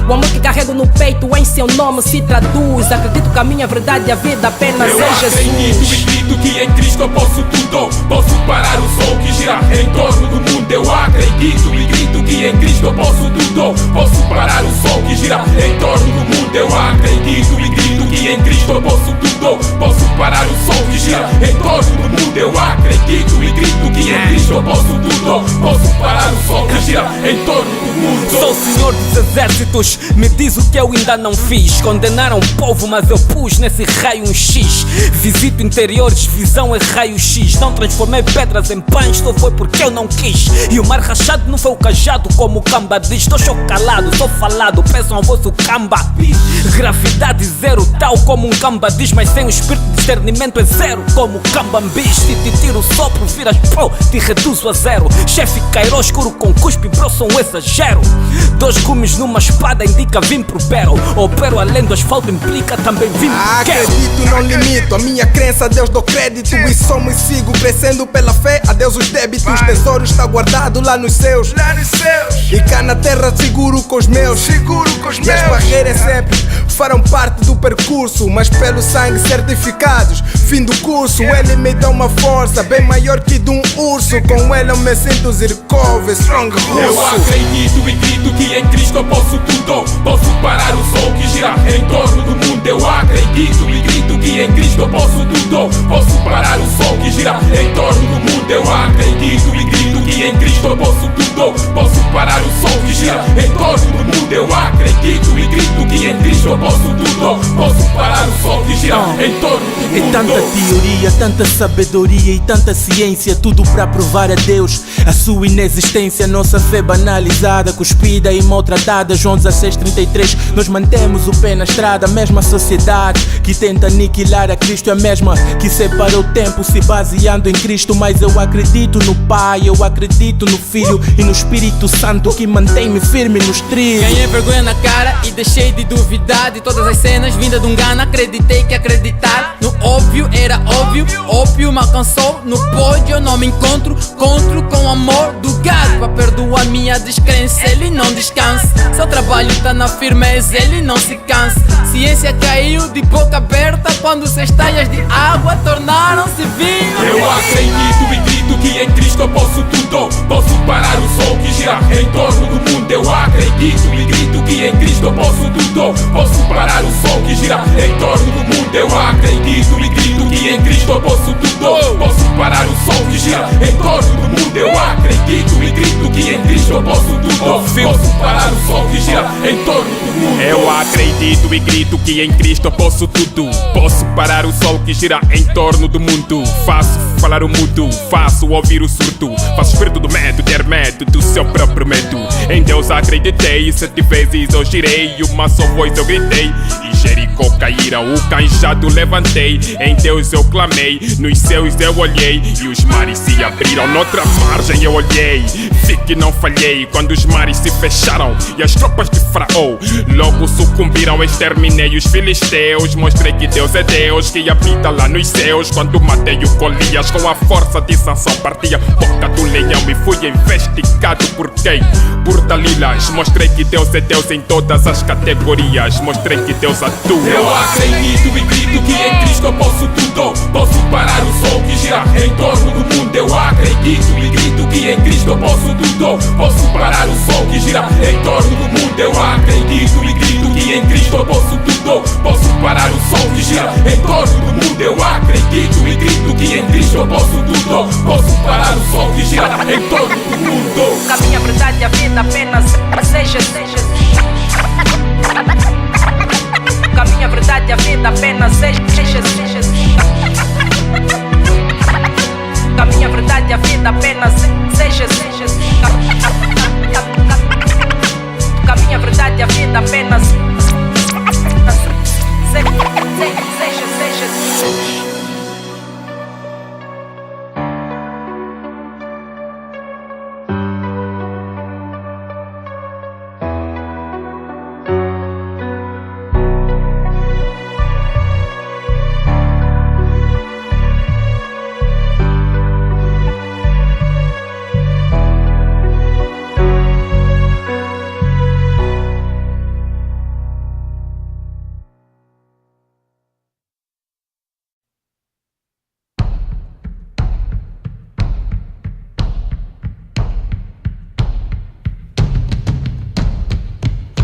O amor que carrego no peito em seu nome se traduz. Acredito que a minha verdade e a vida apenas eu é Jesus. acredito e grito que em Cristo eu posso tudo. Posso parar o sol que gira em torno do mundo. Eu acredito e grito que em Cristo eu posso tudo. Posso parar o sol que gira em torno do mundo. Eu acredito e grito que em Cristo eu posso tudo. Posso parar o sol que gira em torno do mundo. Eu acredito e grito que em Cristo eu posso tudo. Posso parar o sol que gira em torno do mundo. Sou o senhor dos exércitos, me diz o que eu ainda não fiz. Condenaram o povo, mas eu pus nesse raio um X. Visito interiores, visão é raio X. Não transformei pedras em pães, só foi porque eu não quis. E o mar rachado não foi o cajado, como o Camba diz. Estou chocalado, sou falado, peçam ao vosso Camba. Gravidade zero, tal como um Camba diz, mas sem o espírito de discernimento é zero, como o Cambambis. Se te tiro o sopro, viras pro, te reduzo a zero. Chefe Cairo escuro com cuspe, bro, sou um exagero. 2 gumes numa espada indica vim pro Bero. Opero além do asfalto implica também vim pro quero. Acredito, não limito a minha crença, a Deus dou crédito. E somos sigo crescendo pela fé, a Deus os débitos. Tesouro está guardado lá nos céus. E cá na terra seguro com os meus. E as barreiras sempre farão parte do percurso, mas pelo sangue certificados. Fim do curso, ele me dá uma força bem maior que de um urso. Com ele eu me sinto Zirkov, strong russo. Eu acredito e grito que em Cristo eu posso tudo. Posso parar o sol que gira em torno do mundo. Eu acredito e grito que em Cristo eu posso tudo. Posso parar o sol que gira em torno do mundo. Eu acredito e grito que em Cristo eu posso tudo. Posso parar o sol que gira em torno do mundo. Eu acredito e grito que em Cristo eu posso tudo. Posso parar o sol que gira em torno do mundo. É tanta teoria, tanta sabedoria e tanta ciência, tudo pra provar a Deus a sua inexistência. Nossa fé banalizada, cuspida e maltratada. João 16:33, nós mantemos o pé na estrada. A mesma sociedade que tenta aniquilar a Cristo é a mesma que separa o tempo se baseando em Cristo. Mas eu acredito no Pai, eu acredito no Filho e no Espírito Santo que mantém-me firme nos trilhos. Ganhei vergonha na cara e deixei de duvidar de todas as cenas vindas de um Gana. Acreditei que acreditar no óbvio era óbvio. Óbvio me alcançou no pódio, eu não me encontro. Encontro com o amor do gado pra perdoar minha descrença. Ele não descansa, seu trabalho tá na firmeza, ele não se cansa. Ciência caiu de boca aberta quando cestalhas de água tornaram-se vinho. Eu acredito e grito que em Cristo eu posso tudo. Posso parar o sol que gira em torno do mundo. Eu acredito e grito que em Cristo eu posso tudo. Posso parar o sol que gira em torno do mundo. Eu acredito e grito que em Cristo eu posso tudo. Posso parar o sol que gira em torno do mundo. Eu acredito e grito que em Cristo eu posso tudo. Posso parar o sol que gira em torno do mundo. Eu acredito e grito que em Cristo eu posso tudo. Posso parar o sol que gira em torno do mundo. Faço falar o mudo, faço ouvir o surdo. Faço espírito do medo, ter medo do seu próprio medo. Em Deus acreditei, 7 vezes eu girei, uma só voz eu gritei. E Jericó caíra, o cajado levantei. Em Deus eu clamei, nos céus eu olhei. E os mares se abriram, noutra margem eu olhei. Vi que não falhei, quando os mares se fecharam e as tropas de Faraó logo sucumbiram. Exterminei os filisteus, mostrei que Deus é Deus, que habita lá nos céus. Quando matei o Golias, com a força de Sansão partia boca do leão. E fui investigado por quem? Por Dalilas. Mostrei que Deus é Deus em todas as categorias, mostrei que Deus atua. Eu acredito e grito que em Cristo eu posso tudo. Posso parar o sol que gira em torno do mundo. Eu acredito e grito que em Cristo eu posso tudo. Posso parar o sol que gira em torno do mundo. Eu acredito e grito que que em Cristo eu posso tudo. Posso parar o sol que gira em torno do mundo. Eu acredito e grito que em Cristo eu posso tudo. Posso parar o sol que gira em torno do mundo. Caminha a verdade e a vida apenas seja. Caminha a verdade e a vida apenas seja. Caminha a verdade e a vida apenas seja. Caminha a verdade e a vida apenas seja.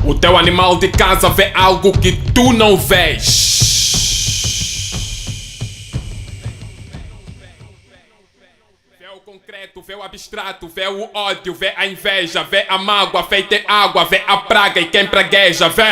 O teu animal de casa vê algo que tu não vês. Vê o concreto, vê o abstrato, vê o ódio, vê a inveja, vê a mágoa feita em água, vê a praga e quem pragueja, vê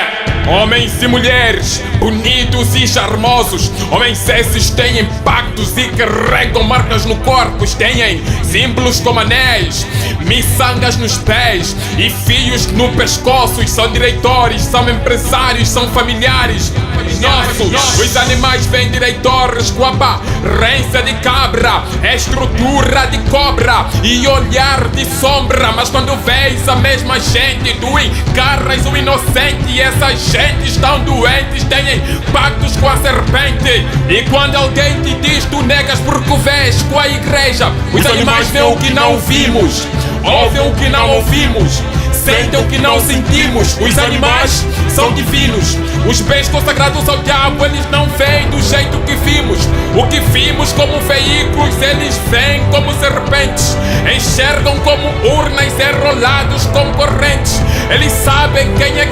homens e mulheres bonitos e charmosos. Homens esses têm impactos e carregam marcas no corpo, têm símbolos como anéis, miçangas nos pés e fios no pescoço. São diretores, são empresários, são familiares nossos. Os animais vêm diretores com aparência de cabra, estrutura de cobra e olhar de sombra. Mas quando vês a mesma gente, tu encarnas o inocente. E essas gentes estão doentes, têm pactos com a serpente. E quando alguém te diz, tu negas porque o vês com a igreja. Os animais veem o que não vimos, ouvem o que não ouvimos, sentem o que não sentimos. Os animais são divinos. Os bens consagrados ao diabo, eles não veem do jeito que vimos. O que vimos como veículos, eles veem como serpentes. Enxergam como urnas enrolados com correntes. Eles sabem quem é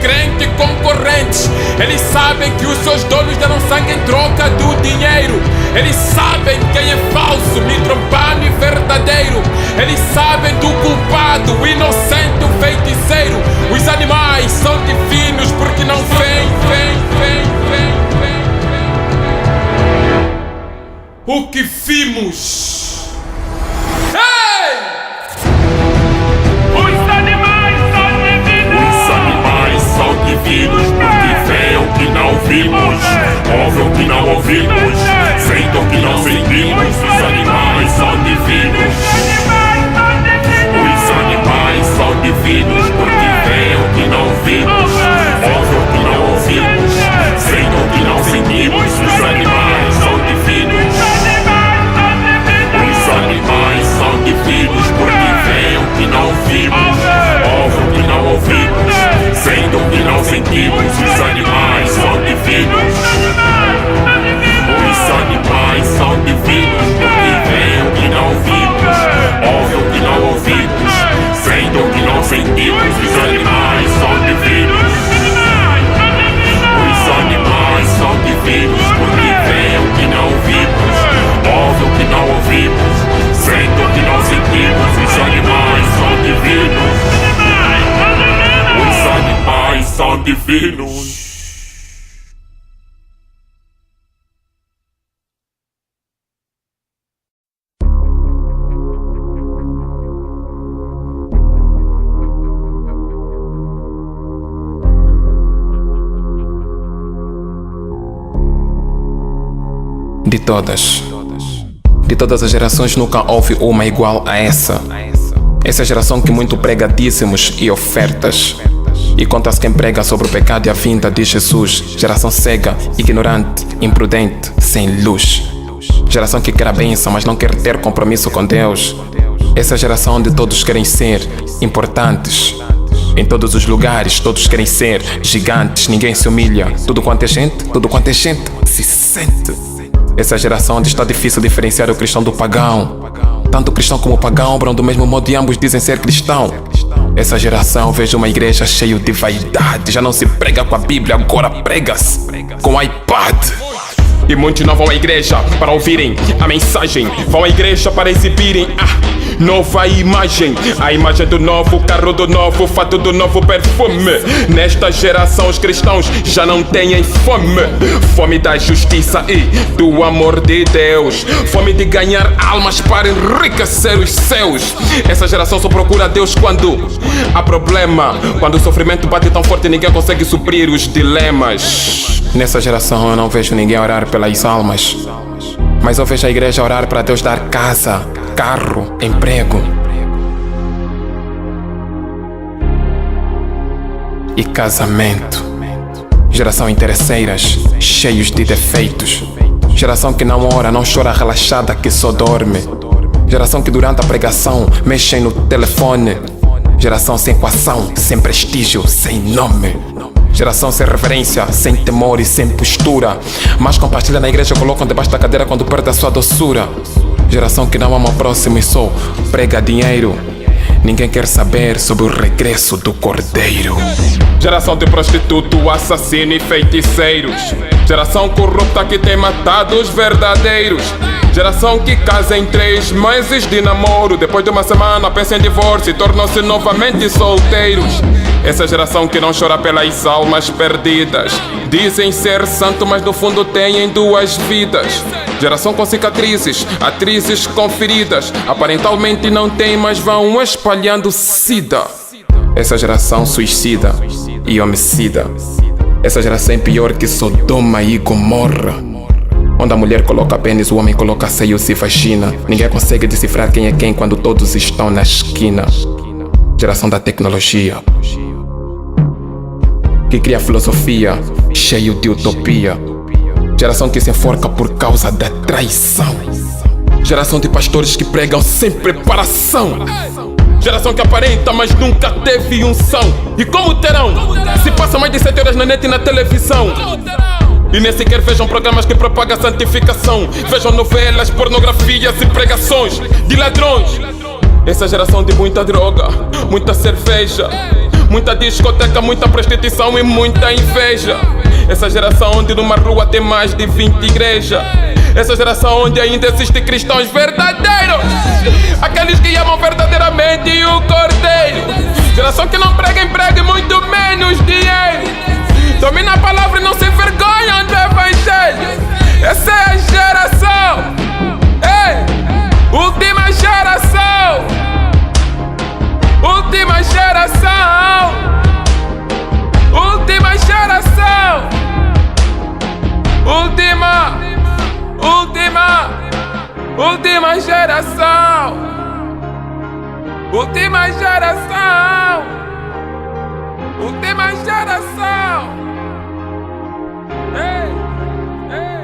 crente e concorrentes. Eles sabem que os seus donos deram sangue em troca do dinheiro. Eles sabem quem é falso, mitrombano e verdadeiro. Eles sabem do culpado, o inocente, o feiticeiro. Os animais são divinos porque não vêm. O que vimos. Hey! Os animais são divinos porque veem o que não vimos, ouvem o que não ouvimos, sentem o que não sentimos. Os animais são divinos. Os animais são divinos porque veem o que não vimos, ouvem o que não ouvimos, sentem o que não sentimos. Os animais são divinos. Os animais são divinos porque veem o que não vimos, ouvem o que não ouvimos, sentem o que não sentimos. Os animais são divinos. Os animais são divinos porque veem o que não vimos, ouvem o que não ouvimos, sentem o que não sentimos. Os animais são divinos. Os animais são divinos porque veem o que não vimos, ouvem o que não ouvimos, sentem o que não sentimos. Os animais são divinos. Os animais são divinos. De todas as gerações nunca houve uma igual a essa. Essa geração que muito prega dízimos e ofertas, e conta-se quem prega sobre o pecado e a vinda de Jesus. Geração cega, ignorante, imprudente, sem luz. Geração que quer a bênção, mas não quer ter compromisso com Deus. Essa geração onde todos querem ser importantes. Em todos os lugares, todos querem ser gigantes. Ninguém se humilha. Tudo quanto é gente se sente. Essa geração onde está difícil diferenciar o cristão do pagão. Tanto cristão como pagão obram do mesmo modo e ambos dizem ser cristão. Essa geração vejo uma igreja cheia de vaidade. Já não se prega com a Bíblia, agora prega-se com iPad. E muitos não vão à igreja para ouvirem a mensagem, vão à igreja para exibirem a nova imagem. A imagem do novo carro, do novo fato, do novo perfume. Nesta geração os cristãos já não têm fome. Fome da justiça e do amor de Deus. Fome de ganhar almas para enriquecer os céus. Essa geração só procura Deus quando há problema. Quando o sofrimento bate tão forte ninguém consegue suprir os dilemas. Nessa geração eu não vejo ninguém orar pelas almas, mas eu vejo a igreja orar para Deus dar casa, carro, emprego e casamento. Geração interesseiras, cheios de defeitos. Geração que não ora, não chora, relaxada, que só dorme. Geração que durante a pregação mexem no telefone. Geração sem coação, sem prestígio, sem nome. Geração sem reverência, sem temor e sem postura, mas compartilha na igreja, colocam debaixo da cadeira quando perde a sua doçura. Geração que não ama o próximo e só prega dinheiro. Ninguém quer saber sobre o regresso do Cordeiro. Geração de prostituto, assassino e feiticeiros. Geração corrupta que tem matado os verdadeiros. Geração que casa em 3 meses de namoro. Depois de uma semana pensa em divórcio e tornam-se novamente solteiros. Essa geração que não chora pelas almas perdidas. Dizem ser santo, mas no fundo têm 2 vidas. Geração com cicatrizes, atrizes com feridas. Aparentemente não tem, mas vão espalhando sida. Essa geração suicida e homicida. Essa geração é pior que Sodoma e Gomorra, onde a mulher coloca pênis, o homem coloca seios e vagina. Ninguém consegue decifrar quem é quem quando todos estão na esquina. Geração da tecnologia, que cria filosofia, cheio de utopia. Geração que se enforca por causa da traição. Geração de pastores que pregam sem preparação. Geração que aparenta, mas nunca teve unção. E como terão, se passa mais de 7 horas na net e na televisão? E nem sequer vejam programas que propagam a santificação. Vejam novelas, pornografias e pregações de ladrões. Essa geração de muita droga, muita cerveja, muita discoteca, muita prostituição e muita inveja. Essa geração onde numa rua tem mais de 20 igrejas. Essa geração onde ainda existem cristãos verdadeiros, aqueles que amam verdadeiramente o Cordeiro. Geração que não prega emprego e muito menos dinheiro. Domina a palavra e não se envergonham do evangelho. Essa é a geração, ei, última geração. Última geração. Última geração. Última geração. Última geração. Última geração. Ei, ei.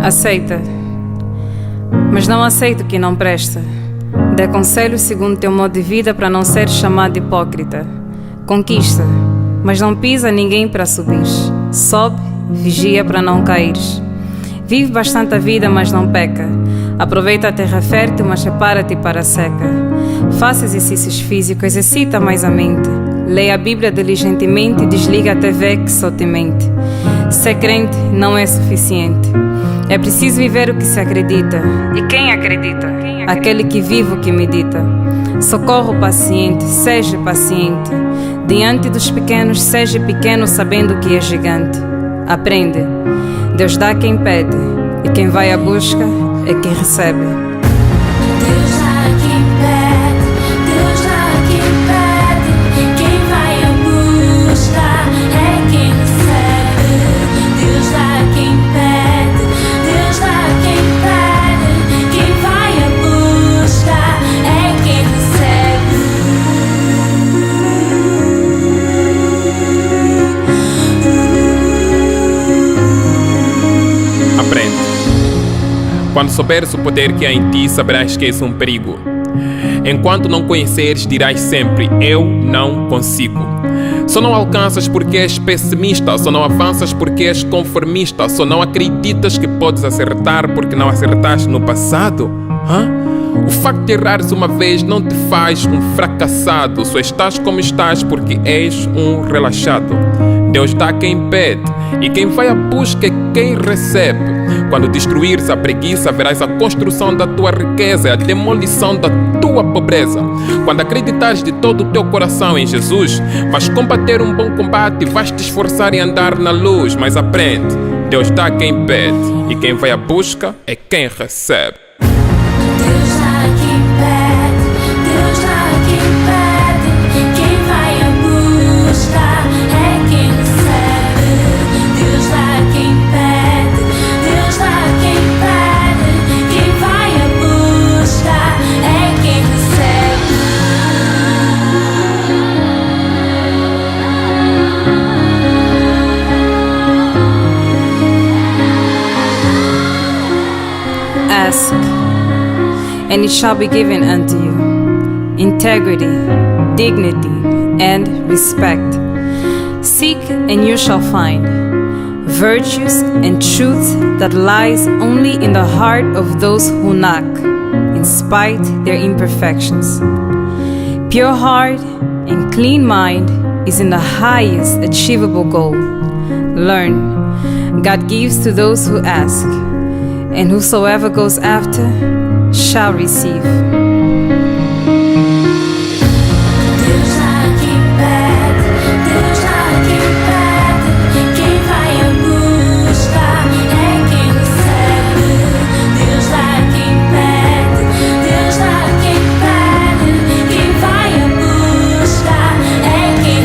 Aceita, mas não aceita o que não presta. Dê conselho segundo teu modo de vida para não ser chamado de hipócrita. Conquista, mas não pisa ninguém para subir. Sobe, vigia para não caires. Vive bastante a vida, mas não peca. Aproveita a terra fértil, mas separa-te para a seca. Faça exercícios físicos, exercita mais a mente. Leia a Bíblia diligentemente e desliga a TV que só te mente. Ser crente não é suficiente. É preciso viver o que se acredita. E quem acredita? Aquele que vive o que medita. Socorro paciente, seja paciente. Diante dos pequenos, seja pequeno sabendo que é gigante. Aprende. Deus dá quem pede, e quem vai à busca é quem recebe. Quando souberes o poder que há em ti, saberás que és um perigo. Enquanto não conheceres, dirás sempre: eu não consigo. Só não alcanças porque és pessimista, só não avanças porque és conformista, só não acreditas que podes acertar porque não acertaste no passado. O facto de errares uma vez não te faz um fracassado, só estás como estás porque és um relaxado. Deus dá quem pede e quem vai à busca é quem recebe. Quando destruires a preguiça, verás a construção da tua riqueza e a demolição da tua pobreza. Quando acreditares de todo o teu coração em Jesus, vais combater um bom combate e vais te esforçar em andar na luz. Mas aprende, Deus dá quem pede e quem vai à busca é quem recebe. Deus dá quem pede, Deus dá quem pede, quem vai à busca é quem recebe. Deus dá quem pede, Deus dá quem pede, quem vai à busca é quem recebe. Ask, and it shall be given unto you. Integrity, dignity, and respect. Seek, and you shall find. Virtues and truth that lies only in the heart of those who knock, in spite their imperfections. Pure heart and clean mind is in the highest achievable goal. Learn, God gives to those who ask, and whosoever goes after shall receive. Deus dá quem pede, Deus dá quem pede, quem vai à busca é quem recebe. Deus dá quem pede, Deus dá quem pede, quem vai à busca é quem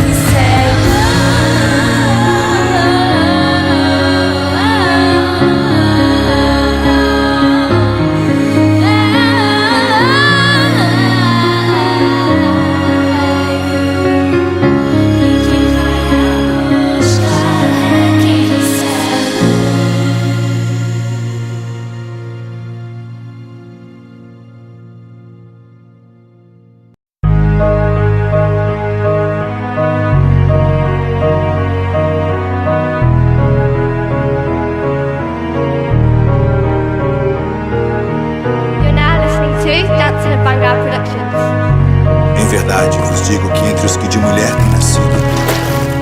You're now listening to Dancing and Banga Productions. Em verdade vos digo que entre os que de mulher têm nascido,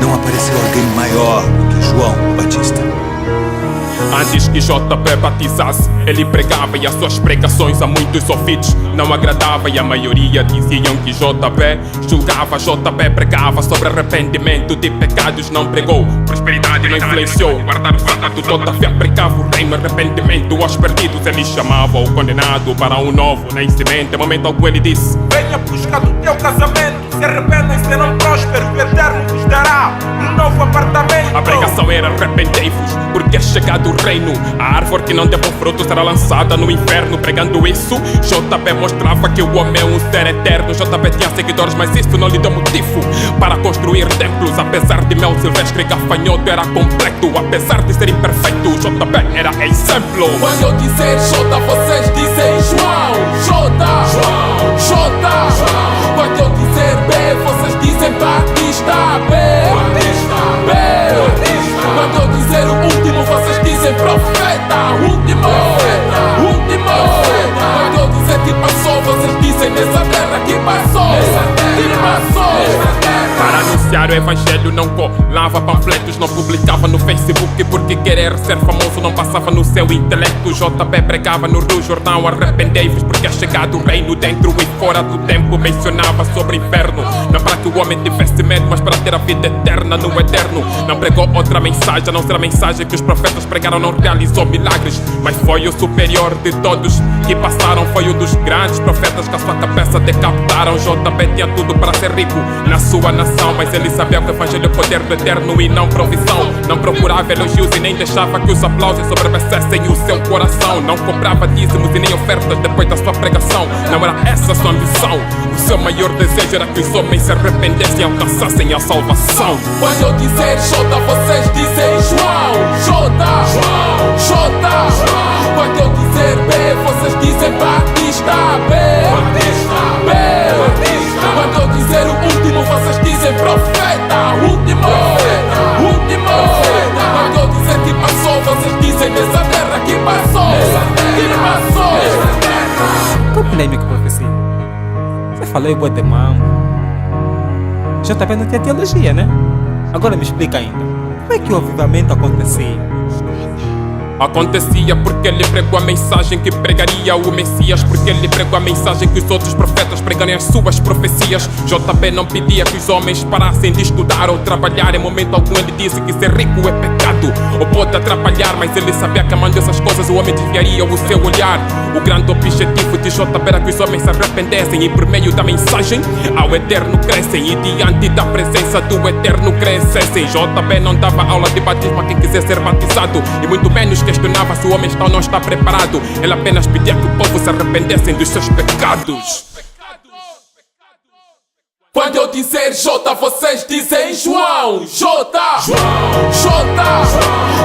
não apareceu alguém maior do que João Batista. Antes que JP batizasse, ele pregava e as suas pregações a muitos ouvidos não agradavam e a maioria diziam que JP julgava. JP pregava sobre arrependimento de pecados, não pregou prosperidade, não influenciou. Guardar o fato, JP pregava o reino, arrependimento aos perdidos. Ele chamava o condenado para um novo nascimento. Em momento algum ele disse: venha buscar do teu casamento, se arrependem, serão prósperos, o Eterno vos dará um novo apartamento. A pregação era: arrependei-vos, porque é chegado o reino. A árvore que não der bom fruto será lançada no inferno. Pregando isso, JP mostrava que o homem é um ser eterno. JP tinha seguidores, mas isso não lhe deu motivo para construir templos. Apesar de mel silvestre e gafanhoto, era completo. Apesar de ser imperfeito, JP era exemplo. Quando eu dizer J, vocês dizem João. J. Quando eu dizer B, vocês dizem Batista. B. Quando eu dizer o último, vocês dizem profeta. Último. Quando eu dizer que passou, vocês dizem nessa terra que passou. Para anunciar o evangelho não colava panfletos, não publicava no Facebook, porque querer ser famoso não passava no seu intelecto. JP pregava no Rio Jordão: arrependei-vos, porque é chegado o reino. Dentro e fora do tempo mencionava sobre o inferno, não para que o homem tivesse medo, mas para ter a vida eterna no eterno. Não pregou outra mensagem, a não ser a mensagem que os profetas pregaram. Não realizou milagres, mas foi o superior de todos que passaram. Foi um dos grandes profetas que a sua cabeça decapitaram. JP tinha tudo para ser rico na sua nação, mas ele sabia que o evangelho é poder do eterno e não provisão. Não procurava elogios e nem deixava que os aplausos sobrevivessem o seu coração. Não comprava dízimos e nem ofertas depois da sua pregação. Não era essa a sua ambição. O seu maior desejo era que os homens se arrependessem e alcançassem a salvação. Quando eu dizer J, vocês dizem João. J. Quando eu dizer B, falei bué de mambo. JP não tinha teologia, né? Agora me explica ainda. Como é que o avivamento acontecia? Acontecia porque ele pregou a mensagem que pregaria o Messias, porque ele pregou a mensagem que os outros profetas pregarem as suas profecias. JP não pedia que os homens parassem de estudar ou trabalhar. Em momento algum ele disse que ser rico é pecado ou pode atrapalhar, mas ele sabia que amando essas coisas o homem desviaria o seu olhar. O grande objetivo de JP era que os homens se arrependessem e por meio da mensagem ao eterno crescem e diante da presença do eterno crescessem. JP não dava aula de batismo a quem quiser ser batizado e muito menos questionava se o homem está ou não está preparado. Ele apenas pedia que o povo se arrependessem dos seus pecados. Quando eu dizer J, vocês dizem João. J, João. J.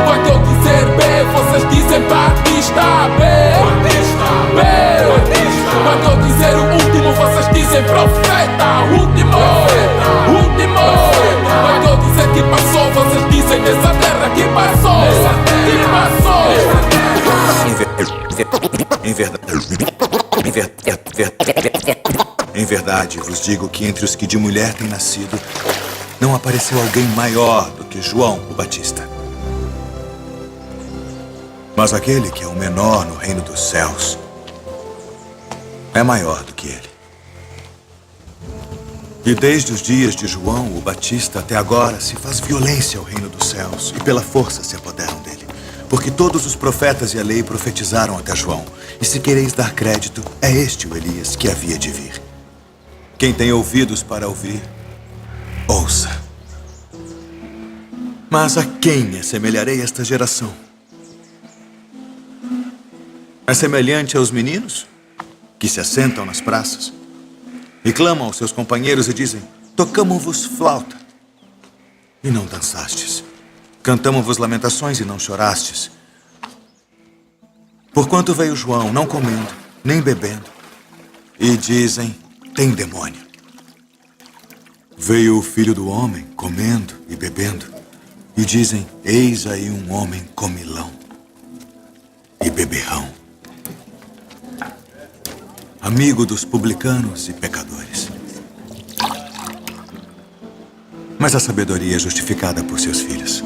Quando eu dizer B, vocês dizem Batista. B, Batista. B, Batista. Quando eu dizer o último, vocês dizem profeta. Último, último. Quando eu dizer que passou, vocês dizem nessa terra que passou. Que passou. Em verdade, vos digo que entre os que de mulher têm nascido, não apareceu alguém maior do que João o Batista. Mas aquele que é o menor no reino dos céus é maior do que ele. E desde os dias de João o Batista até agora se faz violência ao reino dos céus e pela força se apoderam dele. Porque todos os profetas e a lei profetizaram até João. E se quereis dar crédito, é este o Elias que havia de vir. Quem tem ouvidos para ouvir, ouça. Mas a quem assemelharei esta geração? É semelhante aos meninos que se assentam nas praças e clamam aos seus companheiros e dizem: tocamo-vos flauta e não dançastes. Cantamo-vos lamentações e não chorastes. Porquanto veio João não comendo, nem bebendo, e dizem: tem demônio. Veio o Filho do Homem comendo e bebendo, e dizem: eis aí um homem comilão e beberrão, amigo dos publicanos e pecadores. Mas a sabedoria é justificada por seus filhos.